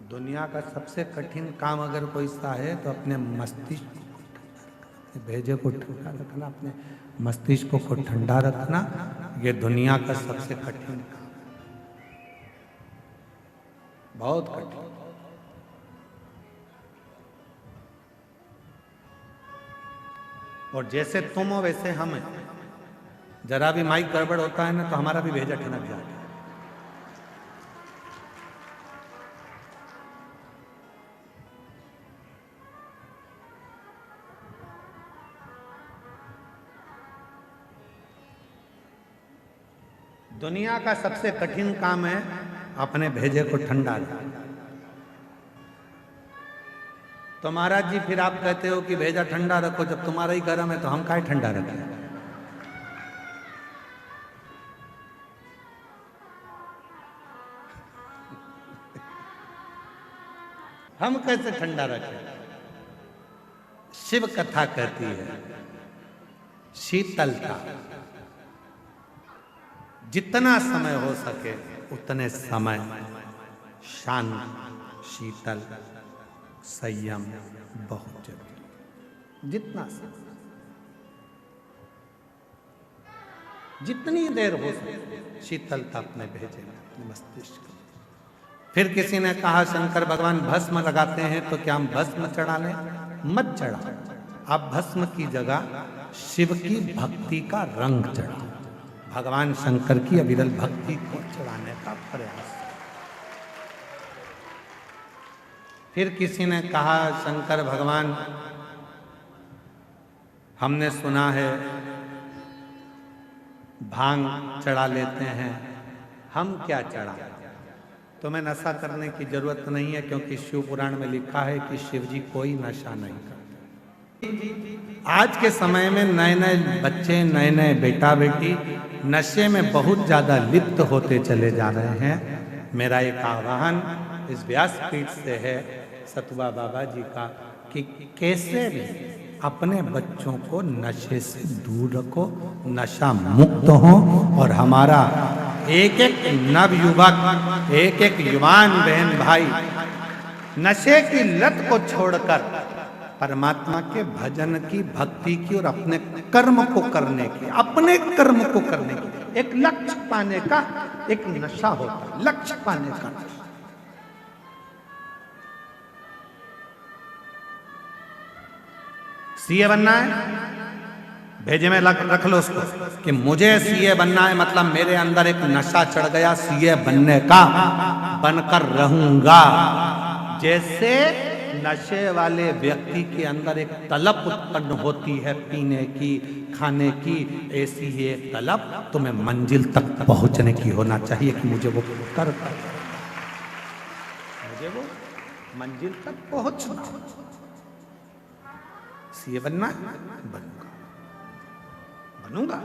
दुनिया का सबसे कठिन काम अगर कोई सा है तो अपने मस्तिष्क को अपने भेजे को ठंडा रखना, अपने मस्तिष्क को ठंडा रखना, ये दुनिया का सबसे कठिन काम, बहुत कठिन। और जैसे तुम हो वैसे हम हैं, जरा भी माइक गड़बड़ होता है ना तो हमारा भी भेजा ठनक जाता है। दुनिया का सबसे कठिन काम है अपने भेजे को ठंडा रखना। तो महाराज जी फिर आप कहते हो कि भेजा ठंडा रखो, जब तुम्हारा ही गर्म है तो हम काहे ठंडा रखें? हम कैसे ठंडा रखें? शिव कथा कहती है शीतलता, जितना समय हो सके उतने समय शांत, शीतल, संयम बहुत जरूरी। जितना समय, जितनी देर हो सके शीतलता अपने भेजे में, अपने मस्तिष्क में। फिर किसी ने कहा शंकर भगवान भस्म लगाते हैं तो क्या हम भस्म चढ़ा लें? मत चढ़ा, आप भस्म की जगह शिव की भक्ति का रंग चढ़ाओ। भगवान शंकर की अविरल भक्ति को चढ़ाने का प्रयास। फिर किसी ने कहा शंकर भगवान, हमने सुना है भांग चढ़ा लेते हैं, हम क्या चढ़ा? तुम्हें नशा करने की जरूरत नहीं है, क्योंकि शिव पुराण में लिखा है कि शिव जी कोई नशा नहीं करते। आज के समय में नए नए बच्चे, नए नए बेटा बेटी नशे में बहुत ज़्यादा लिप्त होते चले जा रहे हैं। मेरा एक आह्वान इस व्यासपीठ से है सतुआ बाबा जी का कि कैसे भी अपने बच्चों को नशे से दूर रखो, नशा मुक्त हो, और हमारा एक एक नवयुवक, एक एक युवान बहन भाई नशे की लत को छोड़कर परमात्मा के भजन की, भक्ति की और अपने कर्म को करने की, अपने कर्म को करने की, एक लक्ष्य पाने का एक नशा होता है, लक्ष्य पाने का। सीए बनना है, भेजे में रख लो उसको कि मुझे सीए बनना है, मतलब मेरे अंदर एक नशा चढ़ गया सीए बनने का, बनकर रहूंगा। जैसे नशे वाले व्यक्ति के अंदर एक तलब उत्पन्न होती है पीने की, खाने की, ऐसी ही एक तलब तुम्हें मंजिल तक पहुंचने की होना चाहिए कि मुझे वो कर, मुझे वो मंजिल तक पहुंचना। सीए बनना है, बनूंगा, बनूंगा।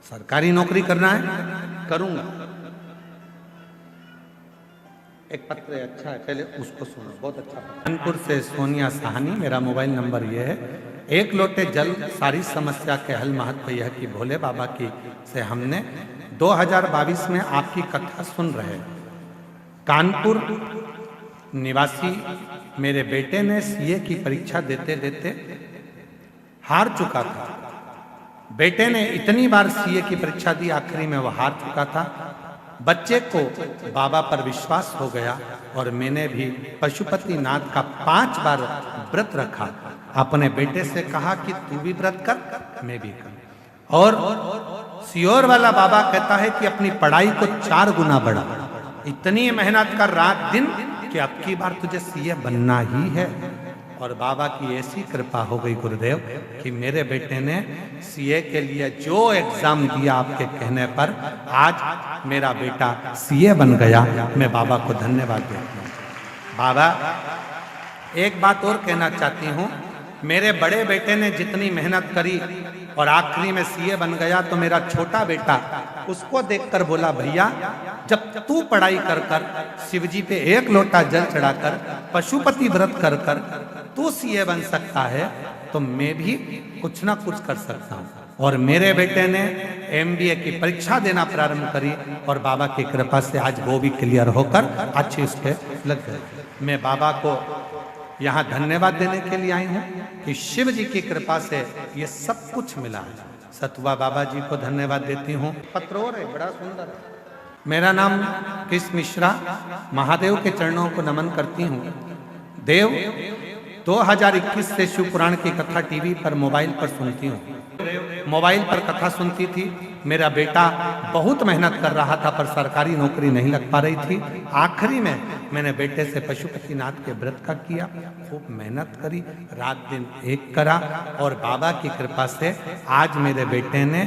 सरकारी नौकरी करना है, करूंगा। एक पत्र अच्छा है, पहले उसको सुनो, बहुत अच्छा। कानपुर से सोनिया साहनी, मेरा मोबाइल नंबर ये है। एक लोटे जल सारी समस्या के हल, महत्व यह कि भोले बाबा की से हमने 2022 में आपकी कथा सुन रहे। कानपुर निवासी मेरे बेटे ने सीए की परीक्षा देते देते हार चुका था। बेटे ने इतनी बार सीए की परीक्षा दी, आखिरी में वह हार चुका था। बच्चे को बाबा पर विश्वास हो गया और मैंने भी पशुपति नाथ का 5 बार व्रत रखा। अपने बेटे से कहा कि तू भी व्रत कर, मैं भी कर। और सियोर वाला बाबा कहता है कि अपनी पढ़ाई को 4 गुना बढ़ा। इतनी मेहनत कर रात दिन कि अब की बार तुझे सीए बनना ही है। और बाबा की ऐसी कृपा हो गई गुरुदेव कि मेरे बेटे ने सीए के लिए जो एग्जाम दिया आपके कहने पर, आज मेरा बेटा सीए बन गया। मैं बाबा को धन्यवाद देता हूँ। बाबा, एक बात और कहना चाहती हूँ, मेरे बड़े बेटे ने जितनी मेहनत करी और आखिरी में सीए बन गया, तो मेरा छोटा बेटा उसको देखकर बोला, भैया जब तू पढ़ाई कर कर, शिवजी पे 1 लोटा जल चढ़ाकर, पशुपति व्रत कर कर तू सीए बन सकता है, तो मैं भी कुछ ना कुछ कर सकता हूँ। और मेरे बेटे ने एमबीए की परीक्षा देना प्रारंभ करी और बाबा की कृपा से आज वो भी क्लियर होकर अच्छे उस पे लग गए। मैं बाबा को यहाँ धन्यवाद देने के लिए आई हूँ कि शिव जी की कृपा से ये सब कुछ मिला है। सतुआ बाबा जी को धन्यवाद देती हूँ। पत्र और है, बड़ा सुंदर है। मेरा नाम कृष्ण मिश्रा, महादेव के चरणों को नमन करती हूँ। देव 2021 से शिव पुराण की कथा टीवी पर मोबाइल पर सुनती हूँ। मोबाइल पर कथा सुनती थी। मेरा बेटा बहुत मेहनत कर रहा था पर सरकारी नौकरी नहीं लग पा रही थी। आखिरी में मैंने बेटे से पशुपतिनाथ के व्रत का किया, खूब मेहनत करी, रात दिन एक करा और बाबा की कृपा से आज मेरे बेटे ने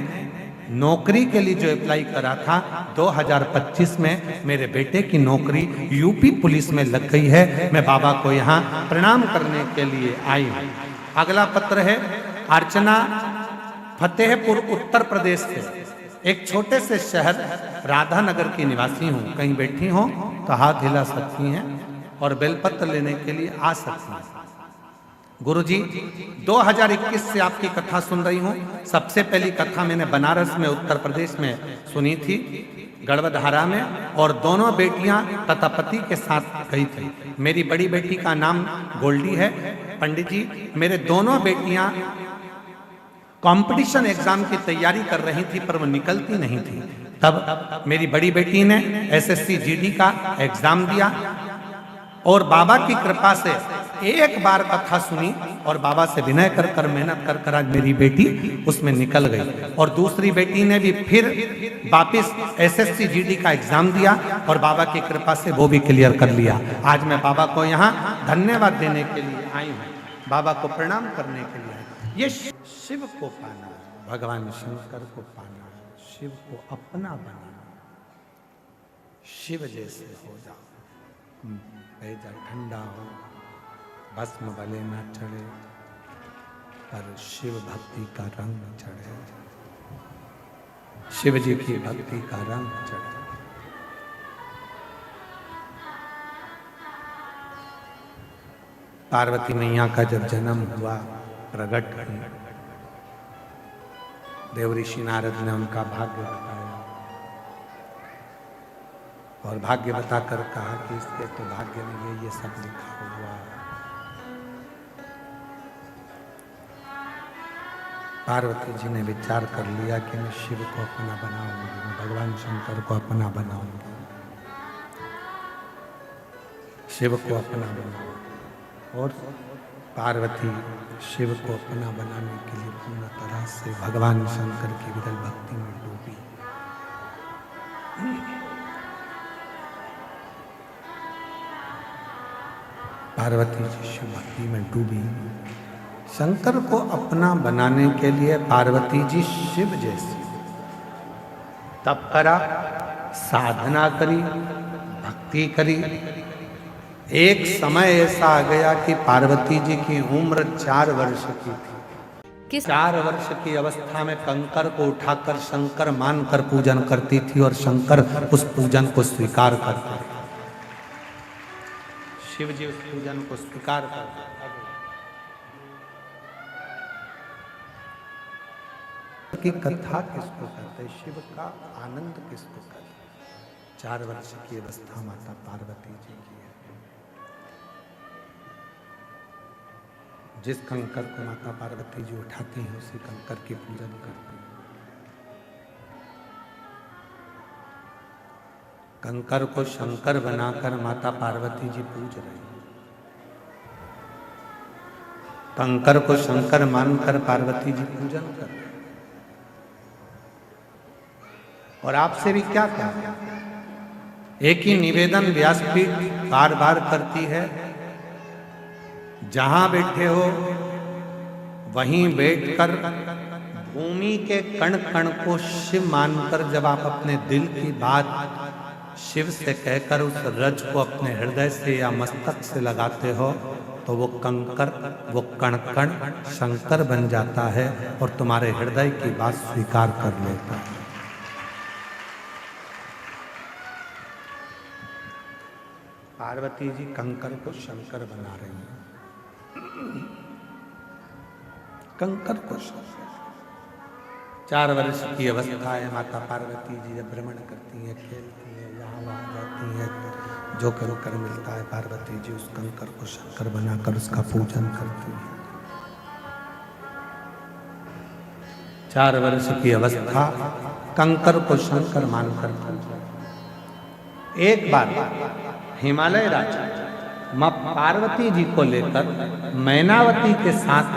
नौकरी के लिए जो अप्लाई करा था 2025 में मेरे बेटे की नौकरी यूपी पुलिस में लग गई है। मैं बाबा को यहाँ प्रणाम करने के लिए आई हूँ। अगला पत्र है अर्चना, फतेहपुर उत्तर प्रदेश से। एक छोटे से शहर राधानगर की निवासी हूँ। कहीं बैठी हो तो हाथ हिला सकती हैं और बेलपत्र लेने के लिए आ सकती हैं। गुरुजी 2021 से आपकी कथा सुन रही हूँ। सबसे पहली कथा मैंने बनारस में उत्तर प्रदेश में सुनी थी, गढ़वधारा में, और दोनों बेटियां तथा पति के साथ गई थी। मेरी बड़ी बेटी का नाम गोल्डी है। पंडित जी, मेरे दोनों बेटियां कंपटीशन एग्जाम की तैयारी कर रही थी पर वो निकलती नहीं थी। तब मेरी बड़ी बेटी ने एसएससी जीडी का एग्जाम दिया और बाबा की कृपा से एक बार कथा सुनी और बाबा से विनय कर कर मेहनत कर कर आज मेरी बेटी उसमें निकल गई। और दूसरी बेटी ने भी फिर वापिस एसएससी जीडी का एग्जाम दिया और बाबा की कृपा से वो भी क्लियर कर लिया। आज मैं बाबा को यहाँ धन्यवाद देने के लिए आई हूँ, बाबा को प्रणाम करने के लिए। ये शिव को पाना है, भगवान शंकर को पाना है, शिव को अपना बनाना, शिव जैसे हो जाओ, भेजा ठंडा हो, भस्म भले न चढ़े, पर शिव भक्ति का रंग चढ़े। शिव जी की भक्ति का रंग चढ़े। पार्वती मैया का जब जन्म हुआ, प्रकट हुई, देव ऋषि नारद ने उनका भाग्य बताया और भाग्य बताकर कहा कि इसके तो भाग्य में ये सब लिखा हुआ है। पार्वती जी ने विचार कर लिया कि मैं शिव को अपना बनाऊंगी, मैं भगवान शंकर को अपना बनाऊंगी, शिव को अपना बनाऊंगी। और पार्वती शिव को अपना बनाने के लिए पूर्ण तरह से भगवान शंकर की विरल भक्ति में डूबी। पार्वती जी शिव भक्ति में डूबी। शंकर को अपना बनाने के लिए पार्वती जी शिव जैसी तप करा, साधना करी, भक्ति करी। एक समय ऐसा आ गया कि पार्वती जी की उम्र 4 वर्ष की थी। 4 वर्ष की अवस्था में कंकर को उठाकर शंकर मानकर पूजन करती थी और शंकर उस पूजन को स्वीकार करते थे। शिव जी उस पूजन को स्वीकार करते की कथा किसको कहते हैं, शिव का आनंद किसको कहते हैं। 4 वर्ष की अवस्था माता पार्वती जी की है। जिस कंकर को माता पार्वती जी उठाती हैं उसी कंकर की पूजन करती हैं। कंकर को शंकर बनाकर माता पार्वती जी पूज रही हैं। कंकर को शंकर मानकर पार्वती जी पूजन कर रही हैं। और आपसे भी क्या कहा, एक ही निवेदन व्यासपीठ बार बार करती है, जहां बैठे हो वहीं बैठकर भूमि के कण कण को शिव मानकर जब आप अपने दिल की बात शिव से कहकर उस रज को अपने हृदय से या मस्तक से लगाते हो तो वो कंकर, वो कण कण शंकर बन जाता है और तुम्हारे हृदय की बात स्वीकार कर लेता है। पार्वती जी कंकर को शंकर बना रही हैं। कंकर को 4 वर्ष की अवस्था है। माता पार्वती जी जब भ्रमण करती हैं, खेलती हैं, यहाँ वहाँ जाती हैं, जो कंकर मिलता है पार्वती जी उस कंकर को शंकर बनाकर उसका पूजन करती हैं। 4 वर्ष की अवस्था कंकर को शंकर मानकर पूजा। एक बार हिमालय राजा मां पार्वती जी को लेकर मैनावती के साथ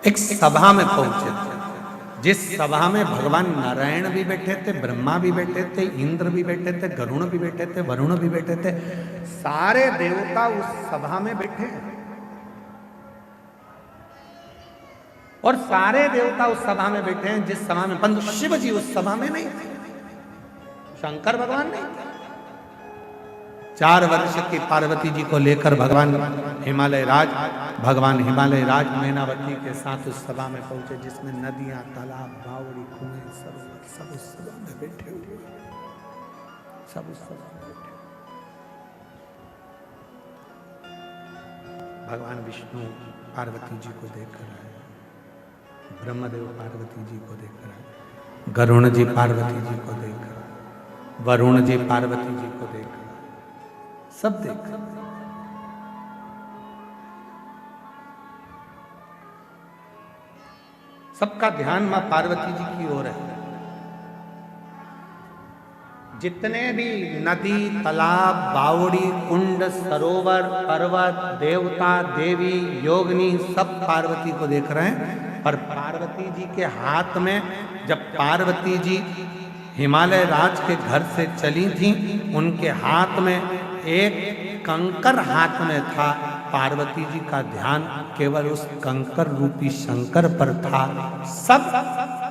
एक सभा में पहुंचे थे, जिस सभा में भगवान नारायण भी बैठे थे, ब्रह्मा भी बैठे थे, इंद्र भी बैठे थे, गरुण भी बैठे थे, वरुण भी बैठे थे। सारे देवता उस सभा में बैठे हैं और सारे देवता उस सभा में बैठे हैं जिस सभा में, परंतु शिव जी उस सभा में नहीं थे, शंकर भगवान नहीं थे। 4 वर्ष की पार्वती जी को लेकर भगवान हिमालय राज मैनावती के साथ उस सभा में पहुंचे जिसमें नदियां, तालाब, बावड़ी, कुएं सब उस सभा में बैठे हुए, सब उस सभा में बैठे। भगवान विष्णु पार्वती जी को देख रहे हैं, ब्रह्मदेव पार्वती जी को देख रहे हैं, गरुण जी पार्वती जी को देख रहे हैं, वरुण जी पार्वती जी को देख रहे हैं, सब देख रहे हैं। सबका ध्यान मां पार्वती जी की ओर है। जितने भी नदी, तालाब, बावड़ी, कुंड, सरोवर, पर्वत, देवता, देवी, योगिनी सब पार्वती को देख रहे हैं। और पार्वती जी के हाथ में, जब पार्वती जी हिमालय राज के घर से चली थी, उनके हाथ में एक कंकर हाथ में था। पार्वती जी का ध्यान केवल उस कंकर रूपी शंकर पर था। सब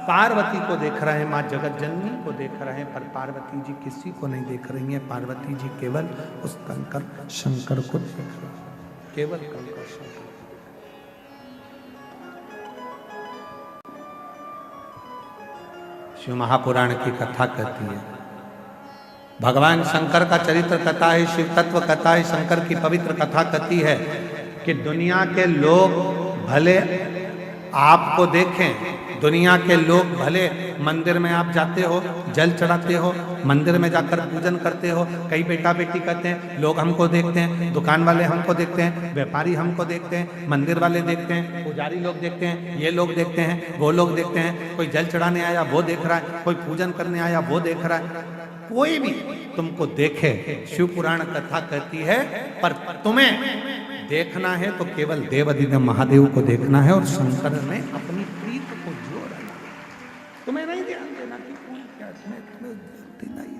पार्वती को देख रहे हैं, माँ जगत जननी को देख रहे हैं, पर पार्वती जी किसी को नहीं देख रही हैं। पार्वती जी केवल उस कंकर शंकर को देख रही हैं, केवल कंकर शंकर। शिव महापुराण की कथा कहती है, भगवान शंकर का चरित्र कथा है, शिव तत्व कथा है, शंकर की पवित्र कथा कहती है कि दुनिया के लोग भले आपको देखें, दुनिया के लोग भले मंदिर में आप जाते हो, जल चढ़ाते हो, मंदिर में जाकर पूजन करते हो, कई बेटा बेटी कहते हैं, लोग हमको देखते हैं, दुकान वाले हमको देखते हैं, व्यापारी हमको देखते हैं, मंदिर वाले देखते हैं, पुजारी लोग देखते हैं, ये लोग देखते हैं, वो लोग देखते हैं, कोई जल चढ़ाने आया वो देख रहा है, कोई पूजन करने आया वो देख रहा है, कोई भी तुमको देखे। शिव पुराण कथा कहती है, पर तुम्हें देखना है तो केवल देवाधिदेव महादेव को देखना है और शंकर में अपनी प्रीत को जोड़ा। तुम्हें नहीं ध्यान देना कि कौन क्या, तुम्हें नहीं,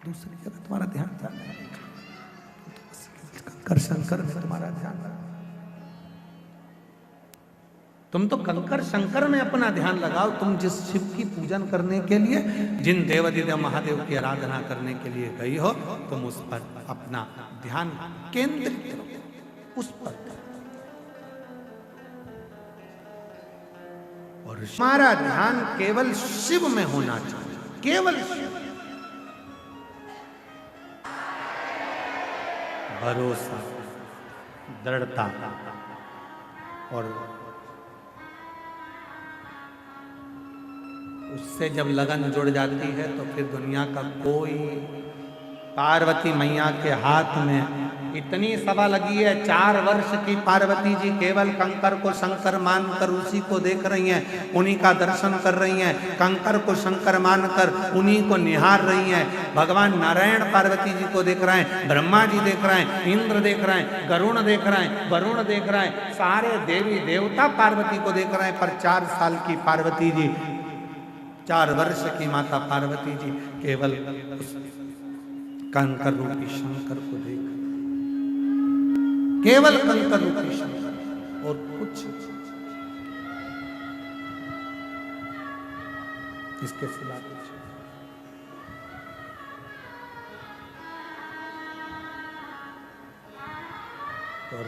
दूसरी जगह तुम्हारा ध्यान जाना है, कंकर शंकर में तुम्हारा ध्यान रखना। तुम तो कंकर शंकर में अपना ध्यान लगाओ। तुम जिस शिव की पूजन करने के लिए, जिन देवाधिदेव महादेव की आराधना करने के लिए गई हो, तुम उस पर अपना ध्यान केंद्रित करो, उस पर। और हमारा ध्यान केवल शिव में होना चाहिए, केवल शिव। भरोसा, दृढ़ता और उससे जब लगन जुड़ जाती है तो फिर दुनिया का कोई, पार्वती मैया के हाथ में इतनी सभा लगी है, 4 वर्ष की पार्वती जी केवल कंकर को शंकर मानकर उसी को देख रही हैं, उन्हीं का दर्शन कर रही हैं, कंकर को शंकर मानकर उन्हीं को निहार रही हैं। भगवान नारायण पार्वती जी को देख रहे हैं, ब्रह्मा जी देख रहे हैं, इंद्र देख रहे हैं, गरुण देख रहे हैं, वरुण देख रहे हैं, सारे देवी देवता पार्वती को देख रहे हैं। पर 4 साल की पार्वती जी, 4 वर्ष की माता पार्वती जी केवल उस कंकर रूपी शंकर को देख, केवल कंकर रूपी शंकर और कुछ इसके सिवा कुछ। और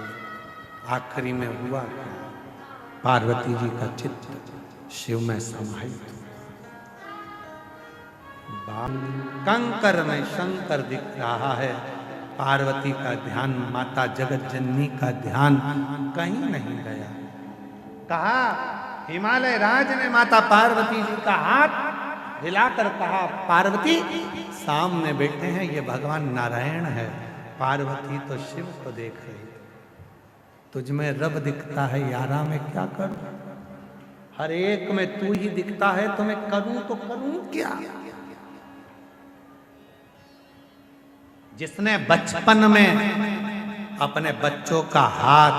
आखिरी में हुआ क्या, पार्वती जी का चित्त शिव में समाहित, कंकर में शंकर दिख रहा है, पार्वती का ध्यान, माता जगत जननी का ध्यान कहीं नहीं गया। कहा, हिमालय राज ने माता पार्वती जी का हाथ हिलाकर कहा, पार्वती सामने बैठे हैं, ये भगवान नारायण है। पार्वती तो शिव को देख रही, तुझ में रब दिखता है यारा, मैं क्या करूं, हर एक में तू ही दिखता है, तो मैं करूं तो करूं क्या। जिसने बचपन में अपने बच्चों का हाथ,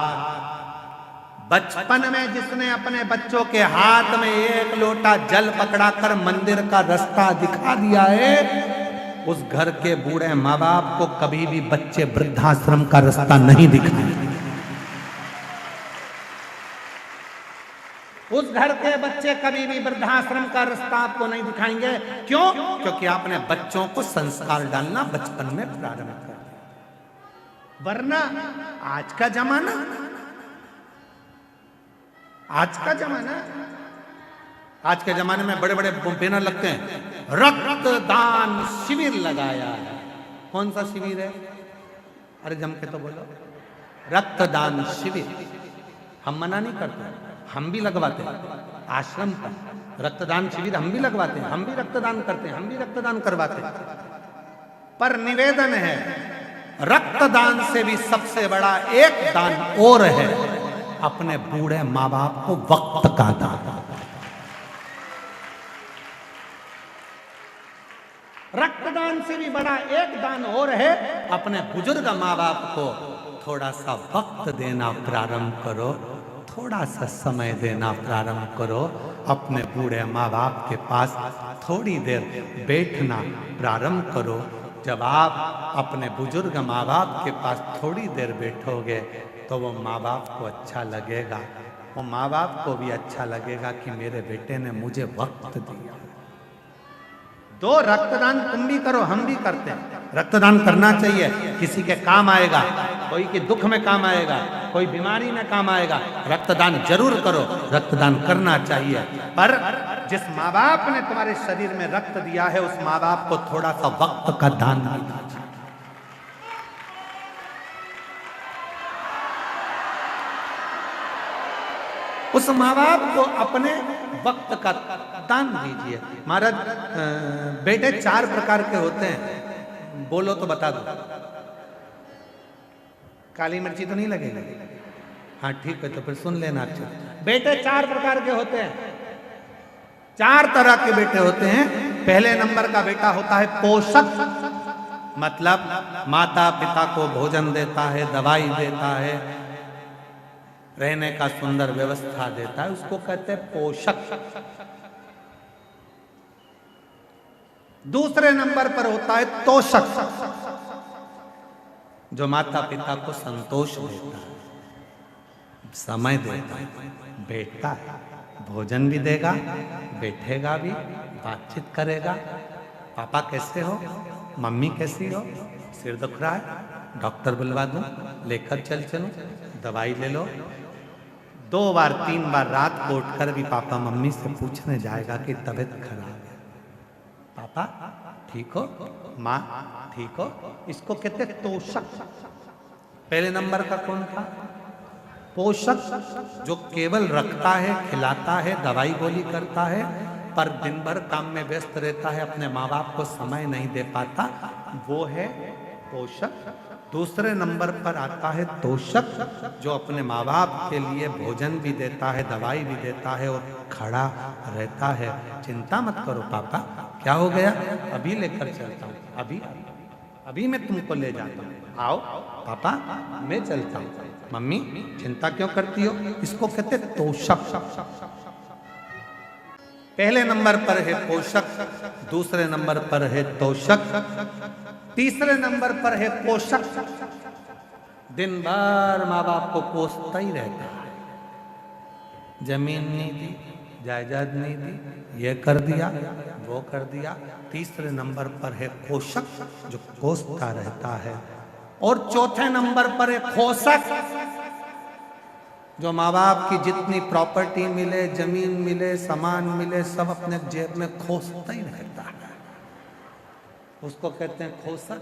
बचपन में जिसने अपने बच्चों के हाथ में 1 लोटा जल पकड़ाकर मंदिर का रास्ता दिखा दिया है, उस घर के बूढ़े माँ बाप को कभी भी बच्चे वृद्धाश्रम का रास्ता नहीं दिखाएंगे। उस घर के बच्चे कभी भी वृद्धाश्रम का रास्ता आपको नहीं दिखाएंगे। क्यों? क्योंकि आपने बच्चों को संस्कार डालना बचपन में प्रारंभ कर दिया। वरना आज का जमाना, आज के जमाने में बड़े बड़े बैनर लगते हैं, रक्तदान शिविर लगाया है। कौन सा शिविर है? अरे जम के तो बोलो, रक्तदान शिविर। हम मना नहीं करते, हम भी लगवाते हैं। आश्रम का रक्तदान शिविर हम भी लगवाते हैं, हम भी रक्तदान करते हैं, हम भी रक्तदान करवाते हैं। पर निवेदन है, रक्तदान से भी सबसे बड़ा एक दान और है, अपने बूढ़े माँ बाप को वक्त का दान। रक्तदान से भी बड़ा एक दान और है, अपने बुजुर्ग माँ बाप को थोड़ा सा वक्त देना प्रारंभ करो, थोड़ा सा समय देना प्रारंभ करो। अपने बूढ़े माँ बाप के पास थोड़ी देर बैठना प्रारंभ करो। जब आप अपने बुजुर्ग माँ बाप के पास थोड़ी देर बैठोगे तो वो माँ बाप को अच्छा लगेगा, वो माँ बाप को भी अच्छा लगेगा कि मेरे बेटे ने मुझे वक्त दिया। दो, रक्तदान तुम भी करो, हम भी करते हैं। रक्तदान करना चाहिए, किसी के काम आएगा, कोई के दुख में काम आएगा, कोई बीमारी में काम आएगा। रक्तदान जरूर करो, रक्तदान करना चाहिए। पर जिस माँ बाप ने तुम्हारे शरीर में रक्त दिया है, उस माँ बाप को थोड़ा सा वक्त का दान भी दीजिए। उस माँ बाप को अपने वक्त का दान दीजिए। महाराज, बेटे 4 प्रकार के होते हैं, बोलो तो बता दो। काली मिर्ची तो नहीं लगेगी? हाँ ठीक है, तो फिर सुन लेना। अच्छा, बेटे 4 प्रकार के होते हैं, 4 तरह के बेटे होते हैं। पहले नंबर का बेटा होता है पोषक, मतलब माता पिता को भोजन देता है, दवाई देता है, रहने का सुंदर व्यवस्था देता है, उसको कहते हैं पोषक। दूसरे नंबर पर होता है तोषक, जो माता पिता को संतोष देता है, समय देता है, बैठता है, भोजन भी देगा, बैठेगा भी, बातचीत करेगा। पापा कैसे हो, मम्मी कैसी हो, सिर दुख रहा है, डॉक्टर बुलवा दूं, लेकर चलो, दवाई ले लो। 2 बार 3 बार रात को उठकर भी पापा मम्मी से पूछने जाएगा कि तबीयत खराब है, पापा ठीक हो, माँ ठीक हो। इसको कहते हैं तोषक। पहले नंबर का कौन था? पोषक, जो केवल रखता है, खिलाता है, दवाई गोली करता है, पर दिन भर काम में व्यस्त रहता है, अपने माँ बाप को समय नहीं दे पाता, वो है पोषक। दूसरे नंबर पर आता है तोषक, जो अपने माँ बाप के लिए भोजन भी देता है, दवाई भी देता है और खड़ा रहता है। चिंता मत करो पापा, क्या हो गया, अभी लेकर चलता हूँ, अभी मैं तुमको ले जाता हूँ, आओ पापा मैं चलता हूँ। मम्मी चिंता क्यों करती हो? इसको कहते तोषक। पहले नंबर पर है पोषक, दूसरे नंबर पर है तोषक, तीसरे नंबर पर है पोषक। दिन भर माँ बाप को पोसता ही रहता है, जमीन नहीं दी, जायदाद नहीं दी, ये कर दिया, वो कर दिया। तीसरे नंबर पर है पोषक, जो कोसता रहता है। और चौथे नंबर पर है खोसक, जो माँ बाप की जितनी प्रॉपर्टी मिले, जमीन मिले, सामान मिले, सब अपने जेब में खोसता ही रहता है, उसको कहते हैं खोसक।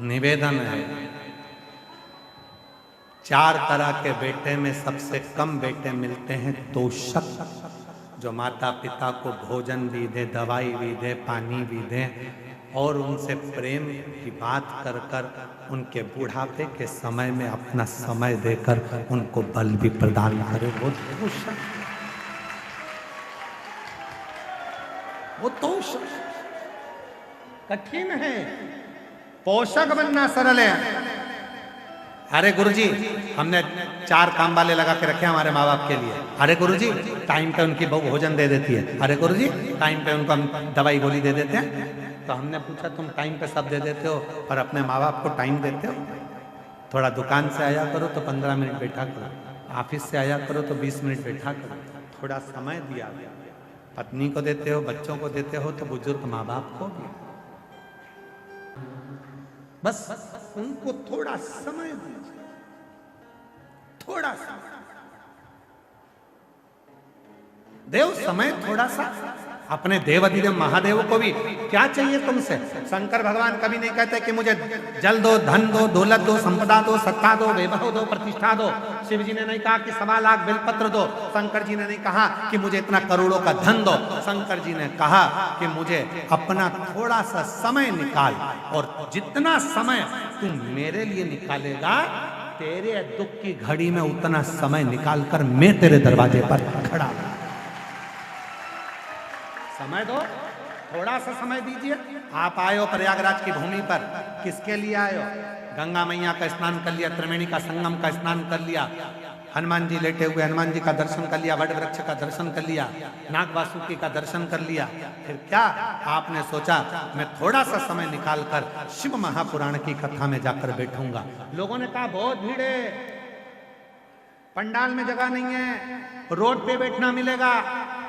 निवेदन है, 4 तरह के बेटे में सबसे कम बेटे मिलते हैं तोषक, जो माता पिता को भोजन भी दे, दवाई भी दे, पानी भी दे, और उनसे प्रेम की बात कर कर उनके बुढ़ापे के समय में अपना समय देकर उनको बल भी प्रदान करे। वो तोषक कठिन है, पोषक बनना सरल है। अरे गुरुजी, हमने 4 काम वाले लगा के रखे हमारे माँ बाप के लिए। अरे गुरुजी, टाइम पे उनकी बहू भोजन दे देती है। अरे गुरुजी, टाइम पे उनको हम दवाई गोली दे देते हैं। तो हमने पूछा तुम टाइम पे सब दे देते हो और अपने माँ बाप को टाइम देते हो? थोड़ा दुकान से आया करो तो 15 मिनट बैठा करो, ऑफिस से आया करो तो 20 मिनट बैठा करो, थोड़ा समय दिया। पत्नी को देते हो, बच्चों को देते हो, तो बुजुर्ग माँ बाप को भी बस उनको थोड़ा समय दीजिए, थोड़ा सा देव समय, थोड़ा सा। अपने देव अधिदेव महादेव को भी क्या चाहिए तुमसे? शंकर भगवान कभी नहीं कहते कि मुझे जल दो, धन दो, दौलत दो, संपदा दो, सत्ता दो, वैभव दो, प्रतिष्ठा दो। शिव जी ने नहीं कहा कि 1.25 लाख बेलपत्र दो। शंकर जी ने नहीं कहा कि मुझे इतना करोड़ों का धन दो। शंकर जी ने कहा कि मुझे अपना थोड़ा सा समय निकाल, और जितना समय तुम मेरे लिए निकालेगा, तेरे दुख की घड़ी में उतना समय निकाल कर मैं तेरे दरवाजे पर खड़ा हूं। समय दो, थोड़ा सा समय दीजिए। आप आए हो प्रयागराज की भूमि पर, किसके लिए आए हो? गंगा मैया का स्नान कर लिया, त्रिवेणी का संगम का स्नान कर लिया, हनुमान जी लेटे हुए, हनुमान जी का दर्शन कर लिया, वट वृक्ष का दर्शन कर लिया, नाग वासुकी का दर्शन कर लिया। फिर क्या आपने सोचा मैं थोड़ा सा समय निकालकर शिव महापुराण की कथा में जाकर बैठूंगा। लोगों ने कहा बहुत भीड़ है, पंडाल में जगह नहीं है, रोड पे बैठना मिलेगा,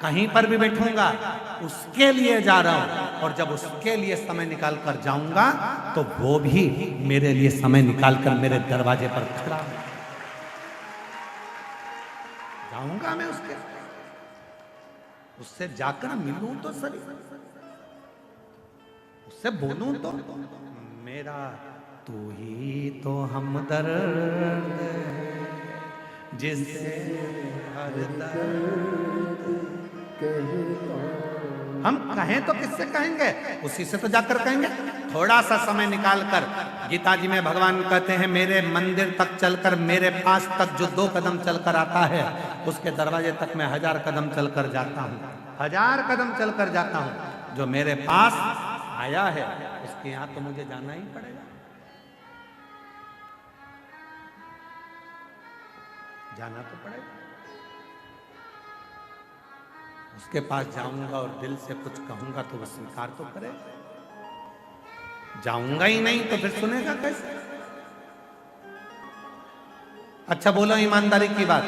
कहीं पर भी बैठूंगा, उसके लिए जा रहा हूं। और जब उसके लिए समय निकाल कर जाऊंगा तो वो भी मेरे लिए समय निकालकर मेरे दरवाजे पर खड़ा है। जाऊंगा मैं उससे जाकर मिलूं तो सही, उससे बोलूं तो मेरा तू ही तो हमदर्द जिससे हर दर्द हम कहें तो किससे कहेंगे, उसी से तो जाकर कहेंगे। थोड़ा सा समय निकालकर, गीता जी में भगवान कहते हैं मेरे मंदिर तक चलकर, मेरे पास तक जो 2 कदम चलकर आता है उसके दरवाजे तक मैं 1000 कदम चलकर जाता हूँ, 1000 कदम चलकर जाता हूँ। जो मेरे पास आया है उसके यहाँ तो मुझे जाना ही पड़ेगा, जाना तो पड़ेगा। उसके पास जाऊंगा और दिल से कुछ कहूंगा तो वह स्वीकार तो करेगा। जाऊंगा ही नहीं तो फिर सुनेगा कैसे? अच्छा बोलो ईमानदारी की बात,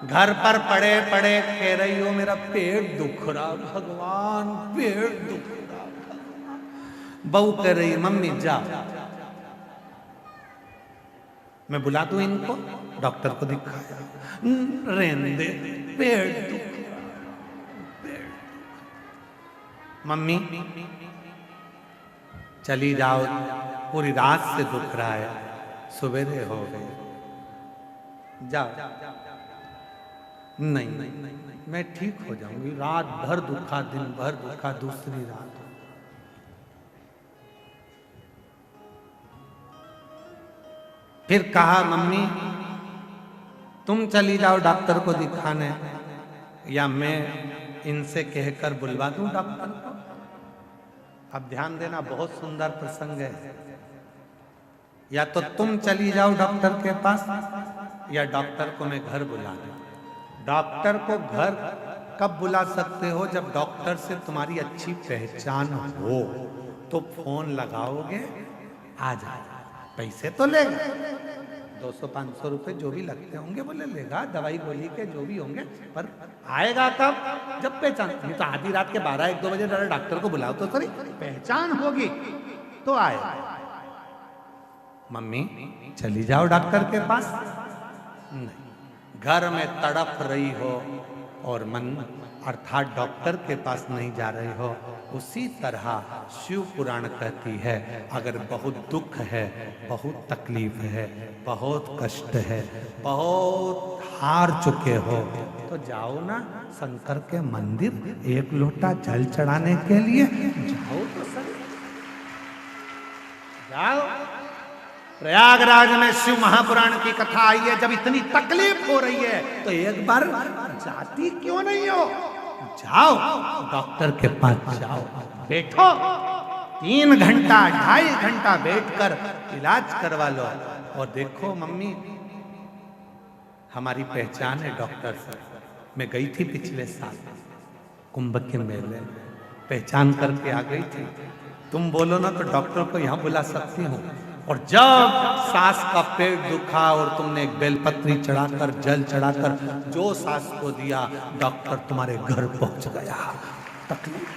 घर पर पड़े पड़े कह रही हो मेरा पेट दुख रहा भगवान, पेट दुख रहा। बहू कह रही मम्मी जा, मैं बुला दूं इनको, डॉक्टर को दिखाया, रहने दे पेट दुख। मम्मी चली जाओ, पूरी रात से दुख रहा है, सवेरे हो गए, जाओ। नहीं मैं ठीक हो जाऊंगी, रात भर दुखा, दिन भर दुखा, दूसरी रात। फिर कहा मम्मी तुम चली जाओ डॉक्टर को दिखाने, या मैं इनसे कहकर बुलवा दूं डॉक्टर को। अब ध्यान देना, बहुत सुंदर प्रसंग है। या तो तुम चली जाओ डॉक्टर के पास, या डॉक्टर को मैं घर बुला दूं। डॉक्टर को घर कब बुला सकते हो? जब डॉक्टर से तुम्हारी अच्छी पहचान हो तो फोन लगाओगे, आ जाए, पैसे तो लेगा, 200-500 रुपए जो भी लगते होंगे वो ले लेगा, दवाई गोली के जो भी होंगे, पर आएगा तब जब पहचान। नहीं तो आधी रात के 12-1-2 बजे डॉक्टर को बुलाओ तो सही, पहचान होगी तो आएगा। मम्मी चली जाओ डॉक्टर के पास, नहीं, घर में तड़प रही हो और मन अर्थात डॉक्टर के पास नहीं जा रही हो, उसी तरह शिव पुराण कहती है अगर बहुत दुख है, बहुत तकलीफ है, बहुत कष्ट है, बहुत हार चुके हो तो जाओ ना शंकर के मंदिर, 1 लोटा जल चढ़ाने के लिए जाओ तो सही, जाओ। प्रयागराज में शिव महापुराण की कथा आई है, जब इतनी तकलीफ हो रही है तो एक बार जाती क्यों नहीं हो? जाओ डॉक्टर के पास, जाओ, बैठो, 3 घंटा 2.5 घंटा बैठकर इलाज करवा लो। और देखो मम्मी हमारी पहचान है डॉक्टर से, मैं गई थी पिछले साल कुंभ के मेले, पहचान करके आ गई थी। तुम बोलो ना तो डॉक्टर को यहाँ बुला सकती हूँ। और जब सास का पेट दुखा और तुमने एक बेलपत्री चढ़ाकर, जल चढ़ाकर जो सास को दिया, डॉक्टर तुम्हारे घर पहुंच गया। तकलीफ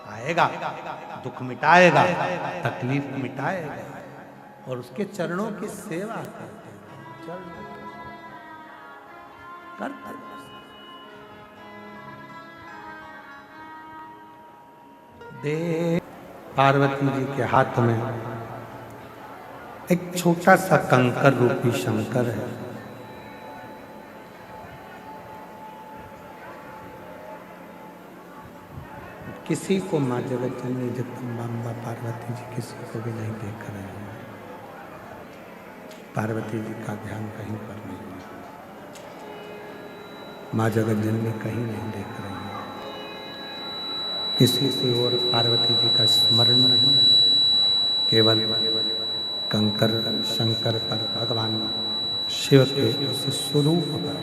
आएगा, दुख मिटाएगा, तकलीफ मिटाएगा, और उसके चरणों की सेवा करते करते। पार्वती जी के हाथ में एक छोटा सा कंकर रूपी शंकर है। किसी को माँ जगत जननी जगदम्बा पार्वती जी किसी को भी नहीं देख रहे हैं। पार्वती जी का ध्यान कहीं पर नहीं है, माँ जगत जननी कहीं नहीं देख रही है, किसी की ओर पार्वती जी का स्मरण नहीं है। केवल कंकर शंकर पर, भगवान शिव के उस स्वरूप पर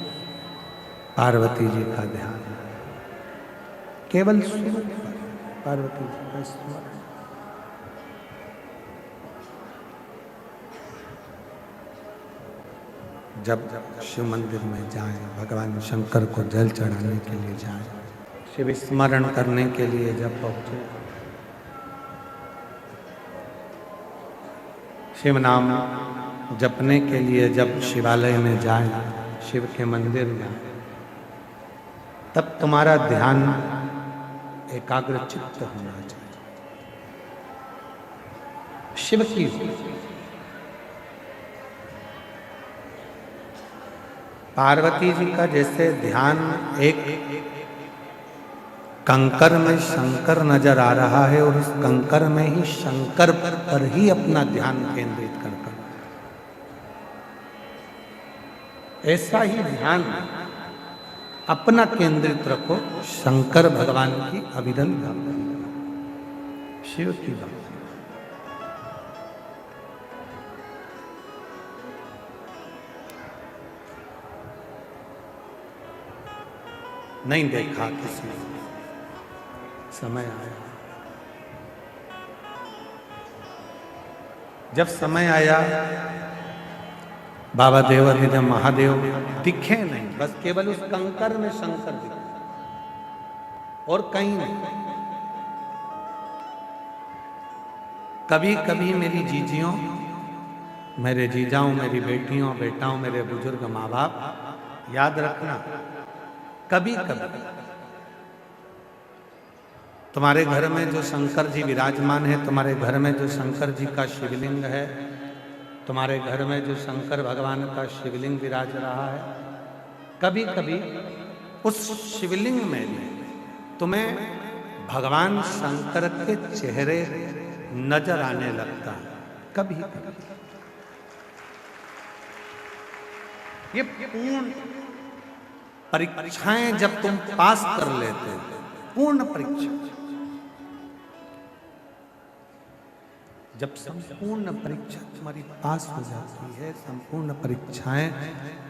पार्वती जी का ध्यान, केवल स्वरूप पर पार्वती जी का स्मरण। जब शिव मंदिर में जाएं, भगवान शंकर को जल चढ़ाने के लिए जाएं, शिव स्मरण करने के लिए जब पहुंचे, शिव नाम जपने के लिए जब शिवालय में जाएं, शिव के मंदिर में, तब तुम्हारा ध्यान एकाग्र चित्त होना चाहिए शिव की। पार्वती जी का जैसे ध्यान एक कंकर में शंकर नजर आ रहा है और उस कंकर में ही शंकर पर ही अपना ध्यान केंद्रित कर, ऐसा ही ध्यान अपना केंद्रित रखो शंकर भगवान की अविरल भक्ति, शिव की भक्ति। नहीं देखा किसी ने, समय आया, जब समय आया बाबा देवाधिदेव महादेव दिखे नहीं, बस केवल उस कंकर में शंकर दिखे और कहीं नहीं। कभी कभी मेरी जीजियों, मेरे जीजाओं, मेरी बेटियों, बेटाओं, मेरे बुजुर्ग माँ बाप, याद रखना, कभी कभी तुम्हारे घर में जो शंकर जी विराजमान है, तुम्हारे घर में जो शंकर जी का शिवलिंग है, तुम्हारे घर में जो शंकर भगवान का शिवलिंग विराज रहा है, कभी कभी उस शिवलिंग में भी तुम्हें भगवान शंकर के चेहरे नजर आने लगता है। कभी कभी ये पूर्ण परीक्षाएं जब तुम पास कर लेते हो, पूर्ण परीक्षा, जब संपूर्ण परीक्षा तुम्हारी पास हो जाती है, संपूर्ण परीक्षाएं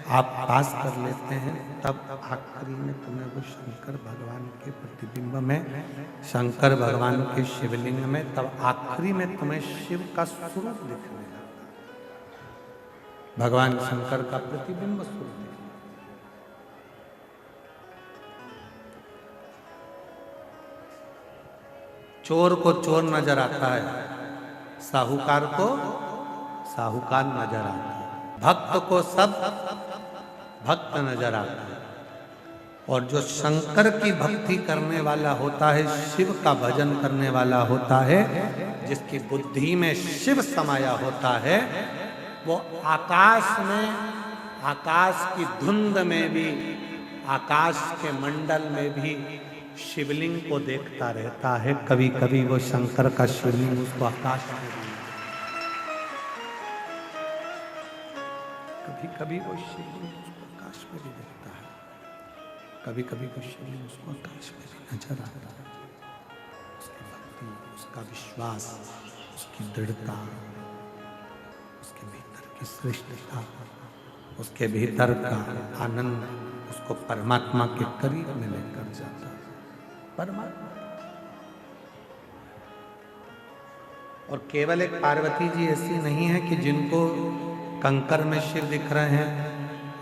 आप पास कर लेते हैं, तब आखिरी में तुम्हें वो शंकर भगवान के प्रतिबिंब में, शंकर भगवान के शिवलिंग में, तब आखिरी में तुम्हें शिव का स्वरूप दिखने लगता है, भगवान शंकर का प्रतिबिंब स्वरूप। चोर को चोर नजर आता है, साहूकार को साहूकार नजर आता है, भक्त को सब भक्त नजर आता है। और जो शंकर की भक्ति करने वाला होता है, शिव का भजन करने वाला होता है, जिसकी बुद्धि में शिव समाया होता है, वो आकाश में, आकाश की धुंध में भी, आकाश के मंडल में भी शिवलिंग को देखता रहता है। कभी कभी वो शंकर का शिवलिंग उसको आकाश में भी, कभी कभी वो शिवलिंग उसको आकाश में भी देखता है, कभी कभी वो शिवलिंग उसको आकाश में भी नजर आता है। उसकी भक्ति, उसका विश्वास, उसकी दृढ़ता, उसके भीतर की श्रेष्ठता, उसके भीतर का आनंद उसको परमात्मा के करीब में लेकर जाता है। परमात्मा और केवल एक पार्वती जी ऐसी नहीं है कि जिनको कंकर में शिव दिख रहे हैं,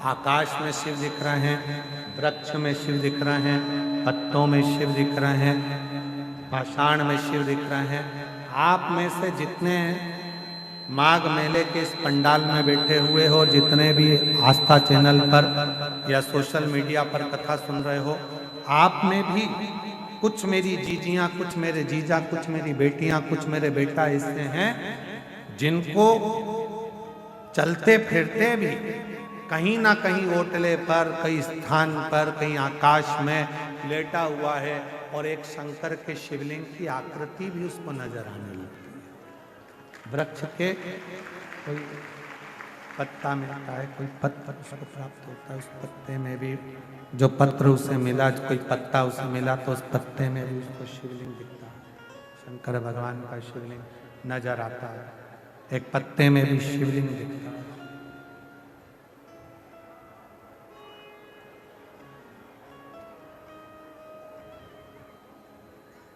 आकाश में शिव दिख रहे हैं, वृक्ष में शिव दिख रहे हैं, पत्तों में शिव दिख रहे हैं, पाषाण में शिव दिख रहे हैं। आप में से जितने माघ मेले के इस पंडाल में बैठे हुए हो, जितने भी आस्था चैनल पर या सोशल मीडिया पर कथा सुन रहे हो, आप में भी कुछ मेरी जीजियां, कुछ मेरे जीजा, कुछ मेरी बेटियां, कुछ मेरे बेटा ऐसे हैं जिनको चलते फिरते भी कहीं ना कहीं ओटले पर, कहीं स्थान पर, कहीं आकाश में लेटा हुआ है और एक शंकर के शिवलिंग की आकृति भी उसको नजर आने लगती है। वृक्ष के कोई पत्ता मिलता है, कोई पत्ता उसको प्राप्त होता है, उस पत्ते में भी जो पत्र उसे मिला, कोई पत्ता उसे मिला तो उस पत्ते में भी उसको शिवलिंग दिखता है, शंकर भगवान का शिवलिंग नजर आता है। एक पत्ते में भी शिवलिंग दिखता है।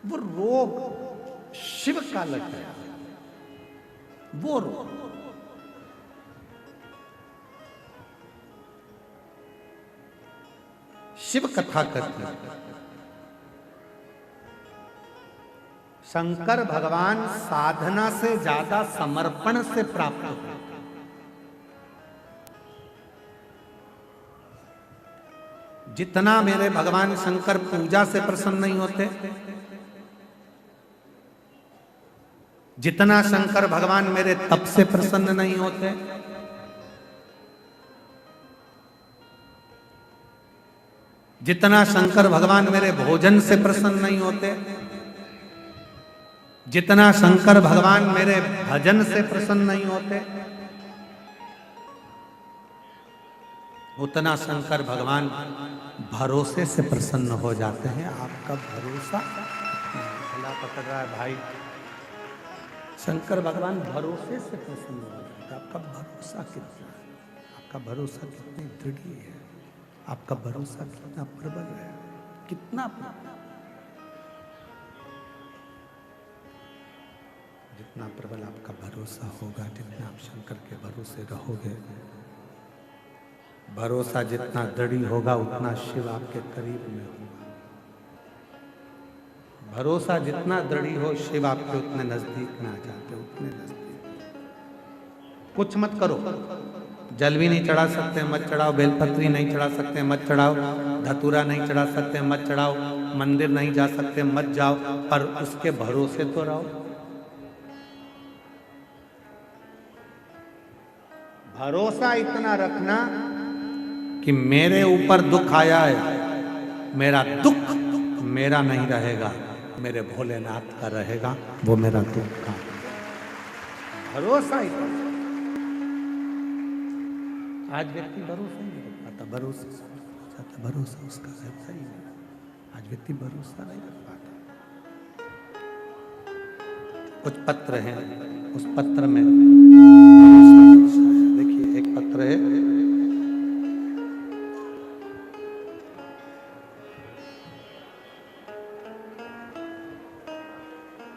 वो रोग शिव का लग गया, वो रोग। शिव कथा करते हैं। शंकर भगवान साधना से ज्यादा समर्पण से प्राप्त होते। जितना मेरे भगवान शंकर पूजा से प्रसन्न नहीं होते, जितना शंकर भगवान मेरे तप से प्रसन्न नहीं होते, जितना शंकर भगवान मेरे भोजन से प्रसन्न नहीं होते, जितना शंकर भगवान मेरे भजन से प्रसन्न नहीं होते, उतना शंकर भगवान भरोसे से प्रसन्न हो जाते हैं। आपका भरोसा गला पकड़ रहा है भाई। शंकर भगवान भरोसे से प्रसन्न हो जाते हैं। आपका भरोसा कितना है, आपका भरोसा कितनी दृढ़ है, आपका भरोसा कितना प्रबल है, कितना प्रबल। जितना प्रबल आपका भरोसा होगा, जितना आप शंकर के भरोसे रहोगे, भरोसा जितना दृढ़ होगा, उतना शिव आपके करीब में होगा। भरोसा जितना दृढ़ हो, शिव आपके उतने नजदीक में आ जाते, उतने नजदीक। कुछ मत करो, जल भी नहीं चढ़ा सकते मत चढ़ाओ, बेलपत्री नहीं चढ़ा सकते मत चढ़ाओ, धतूरा नहीं चढ़ा सकते मत चढ़ाओ, मंदिर नहीं जा सकते मत जाओ, पर उसके भरोसे तो रहो। भरोसा इतना रखना कि मेरे ऊपर दुख आया है, मेरा दुख मेरा नहीं रहेगा, मेरे भोलेनाथ का रहेगा, वो मेरा दुख का। भरोसा इतना। आज व्यक्ति भरोसा नहीं रख पाता, भरोसा जाता, भरोसा उसका रहता ही नहीं। आज व्यक्ति भरोसा नहीं रख पाता। कुछ पत्र हैं, उस पत्र में देखिए, एक पत्र है,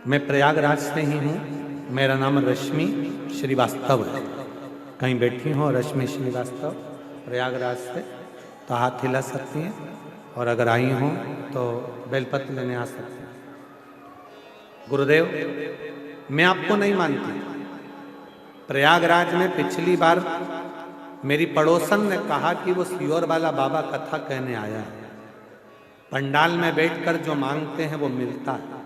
मैं प्रयागराज से ही हूँ, मेरा नाम रश्मि श्रीवास्तव है। कहीं बैठी हो रश्मि श्रीवास्तव प्रयागराज से तो हाथ हिला सकती हैं, और अगर आई हो तो बेलपत्र लेने आ सकती हैं। गुरुदेव, मैं आपको नहीं मानती। प्रयागराज में पिछली बार मेरी पड़ोसन ने कहा कि वो सियोर वाला बाबा कथा कहने आया है, पंडाल में बैठकर जो मांगते हैं वो मिलता है।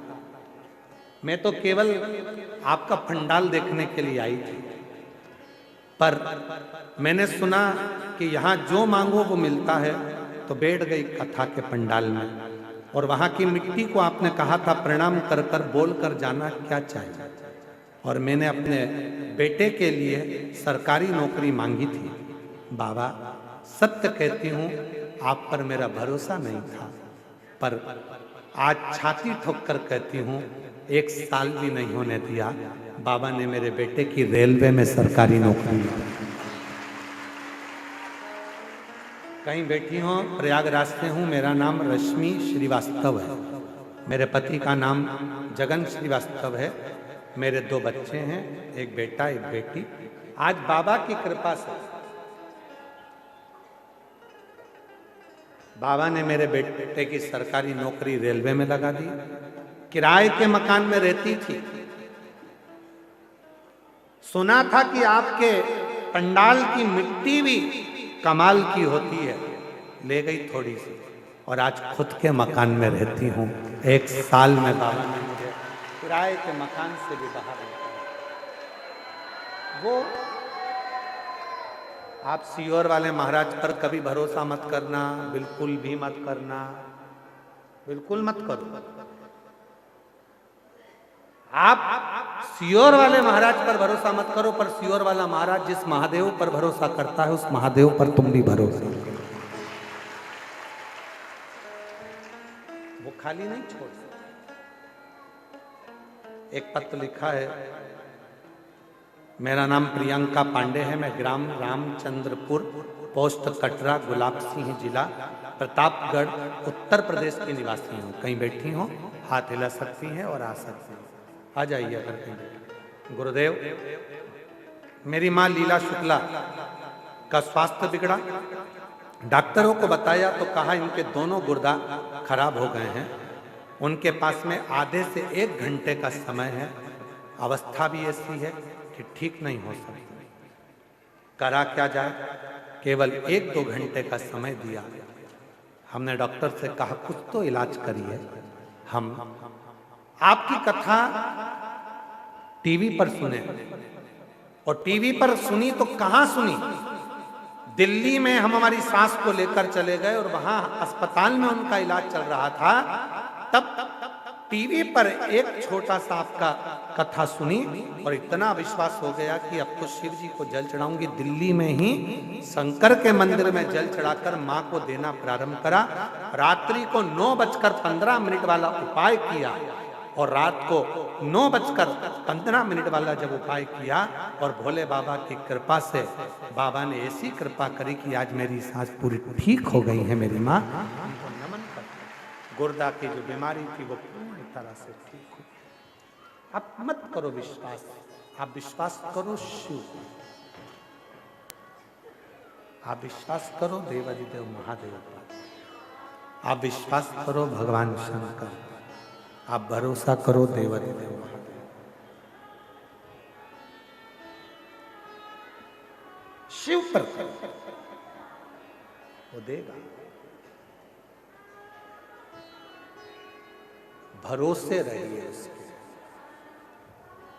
मैं तो केवल आपका पंडाल देखने के लिए आई थी, पर मैंने सुना कि यहाँ जो मांगो वो मिलता है, तो बैठ गई कथा के पंडाल में। और वहाँ की मिट्टी को आपने कहा था प्रणाम कर कर बोल कर जाना क्या चाहिए, और मैंने अपने बेटे के लिए सरकारी नौकरी मांगी थी। बाबा, सत्य कहती हूँ, आप पर मेरा भरोसा नहीं था, पर आज छाती ठोक कर कहती हूँ, 1 साल भी नहीं होने दिया, बाबा ने मेरे बेटे की रेलवे में सरकारी नौकरी दी। कहीं बैठी हो, प्रयागराज से हूँ, मेरा नाम रश्मि श्रीवास्तव है, मेरे पति का नाम जगन श्रीवास्तव है, मेरे 2 बच्चे हैं, एक बेटा एक बेटी। आज बाबा की कृपा से बाबा ने मेरे बेटे की सरकारी नौकरी रेलवे में लगा दी। किराए के मकान में रहती थी, सुना था कि आपके पंडाल की मिट्टी भी कमाल की होती है, ले गई थोड़ी सी, और आज खुद के मकान में रहती हूँ। 1 साल में बाबा ने मुझे किराए के मकान से भी बाहर निकाला। वो आप सियोर वाले महाराज पर कभी भरोसा मत करना, बिल्कुल भी मत करना, बिल्कुल मत करो। आप सियोर वाले महाराज पर भरोसा मत करो, पर सियोर वाला महाराज जिस महादेव पर भरोसा करता है, उस महादेव पर तुम भी भरोसा करो। वो खाली नहीं छोड़ सकते। एक पत्र लिखा है, मेरा नाम प्रियंका पांडे है। मैं ग्राम रामचंद्रपुर, पोस्ट कटरा, गुलाब सिंह जिला, प्रतापगढ़, उत्तर प्रदेश की निवासी हूँ। कहीं बैठी हो, हाथ हिला सकती हैं और आ सकती हैं। आ जाइए अगर कहीं बैठी। गुरुदेव, मेरी माँ लीला शुक्ला का स्वास्थ्य बिगड़ा। डॉक्टरों को बताया तो कहा इनके दोनों गुर्दा खराब हो गए हैं। उनके पास में आधे से 1 घंटे का समय है। अवस्था भी ऐसी है कि ठीक नहीं हो सकती। करा क्या जाए? केवल 1-2 घंटे का समय दिया। हमने डॉक्टर से कहा कुछ तो इलाज करिए। हम आपकी कथा टीवी पर सुने, और टीवी पर सुनी तो कहां सुनी? दिल्ली में हम हमारी सास को लेकर चले गए और वहां अस्पताल में उनका इलाज चल रहा था। तब टीवी पर एक छोटा सा आपका कथा सुनी और इतना विश्वास हो गया कि अब तो शिव जी को जल चढ़ाऊंगी। दिल्ली में ही शंकर के मंदिर में जल चढ़ाकर मां को देना प्रारंभ करा। रात्रि को 9:15 वाला उपाय किया और रात को 9:15 वाला जब उपाय किया और भोले बाबा की कृपा से बाबा ने ऐसी कृपा करी कि आज मेरी सांस पूरी ठीक हो गई है। मेरी माँ, उनको नमन कर। गुर्दा की जो बीमारी थी वो पूरी तरह से ठीक हुई। आप मत करो विश्वास, आप विश्वास करो शिव, आप विश्वास करो देवादिदेव महादेव पर, आप विश्वास करो भगवान शंकर, आप भरोसा करो देवादिदेव महादेव। शिव पर वो देगा। भरोसे रहिए उसके।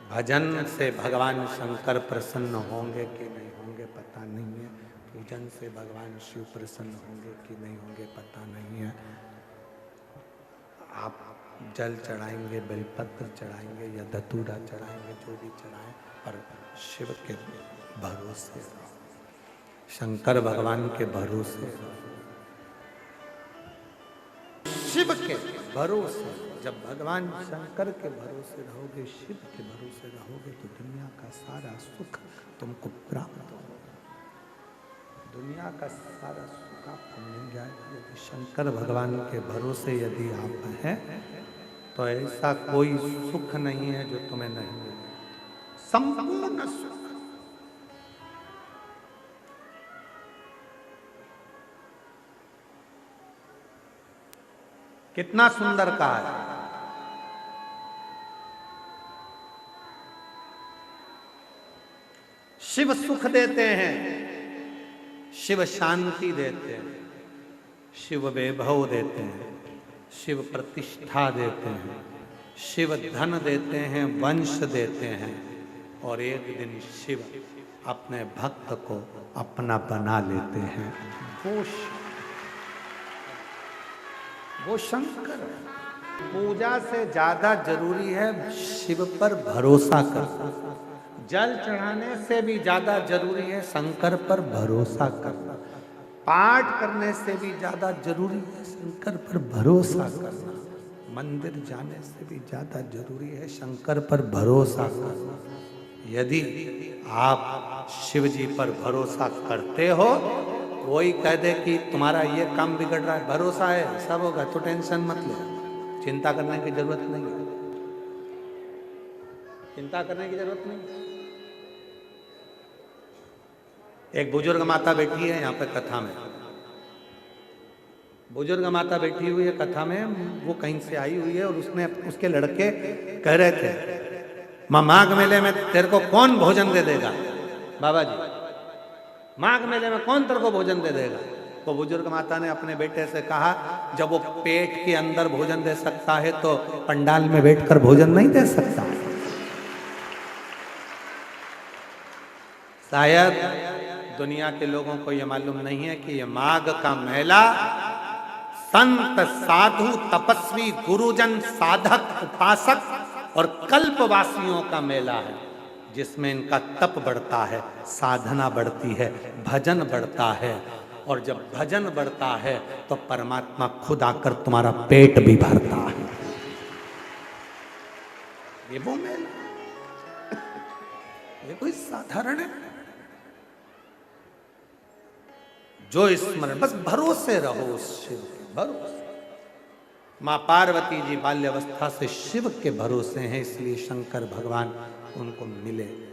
भजन से भगवान शंकर प्रसन्न होंगे कि नहीं होंगे पता नहीं है। पूजन से भगवान शिव प्रसन्न होंगे कि नहीं होंगे पता नहीं है। आप जल चढ़ाएंगे, बेलपत्र चढ़ाएंगे या धतूरा चढ़ाएंगे, जो भी चढ़ाएं, पर शिव के भरोसे रहो, शंकर भगवान के भरोसे रहो, शिव के भरोसे। जब भगवान शंकर के भरोसे रहोगे, शिव के भरोसे रहोगे, तो दुनिया का सारा सुख तुमको प्राप्त होगा। दुनिया का सारा सुख आपको मिल जाएगा। यदि शंकर भगवान के भरोसे यदि आप हैं तो ऐसा कोई सुख नहीं है जो तुम्हें नहीं मिले। संपूर्ण सुख। कितना सुंदर कहा है। शिव सुख देते हैं, शिव शांति देते हैं, शिव वैभव देते हैं, शिव प्रतिष्ठा देते हैं, शिव धन देते हैं, वंश देते हैं, और एक दिन शिव अपने भक्त को अपना बना लेते हैं। वो शंकर। पूजा से ज्यादा जरूरी है शिव पर भरोसा करना। जल चढ़ाने से भी ज्यादा जरूरी है शंकर पर भरोसा करना। पाठ करने से भी ज्यादा जरूरी है शंकर पर भरोसा करना। मंदिर जाने से भी ज्यादा जरूरी है शंकर पर भरोसा करना। यदि आप शिव जी पर भरोसा करते हो, कोई कह दे कि तुम्हारा ये काम बिगड़ रहा है, भरोसा है सब होगा, तो टेंशन मत लो, चिंता करने की जरूरत नहीं है, चिंता करने की जरूरत नहीं। एक बुजुर्ग माता बैठी है यहाँ पे कथा में, बुजुर्ग माता बैठी हुई है कथा में, वो कहीं से आई हुई है और उसने उसके लड़के कह रहे थे माघ मेले में तेरे को कौन भोजन दे देगा, बाबा जी माघ मेले में कौन तेरे को भोजन दे देगा। तो बुजुर्ग माता ने अपने बेटे से कहा जब वो पेट के अंदर भोजन दे सकता है तो पंडाल में बैठकर भोजन नहीं दे सकता। शायद दुनिया के लोगों को यह मालूम नहीं है कि यह माघ का मेला संत साधु तपस्वी गुरुजन साधक उपासक और कल्पवासियों का मेला है, जिसमें इनका तप बढ़ता है, साधना बढ़ती है, भजन बढ़ता है, और जब भजन बढ़ता है तो परमात्मा खुद आकर तुम्हारा पेट भी भरता है। ये वो मेला, ये कोई साधारण है? जो स्मरण, बस भरोसे रहो उस शिव के, भरोसे। मां पार्वती जी बाल्यावस्था से शिव के भरोसे हैं, इसलिए शंकर भगवान उनको मिले।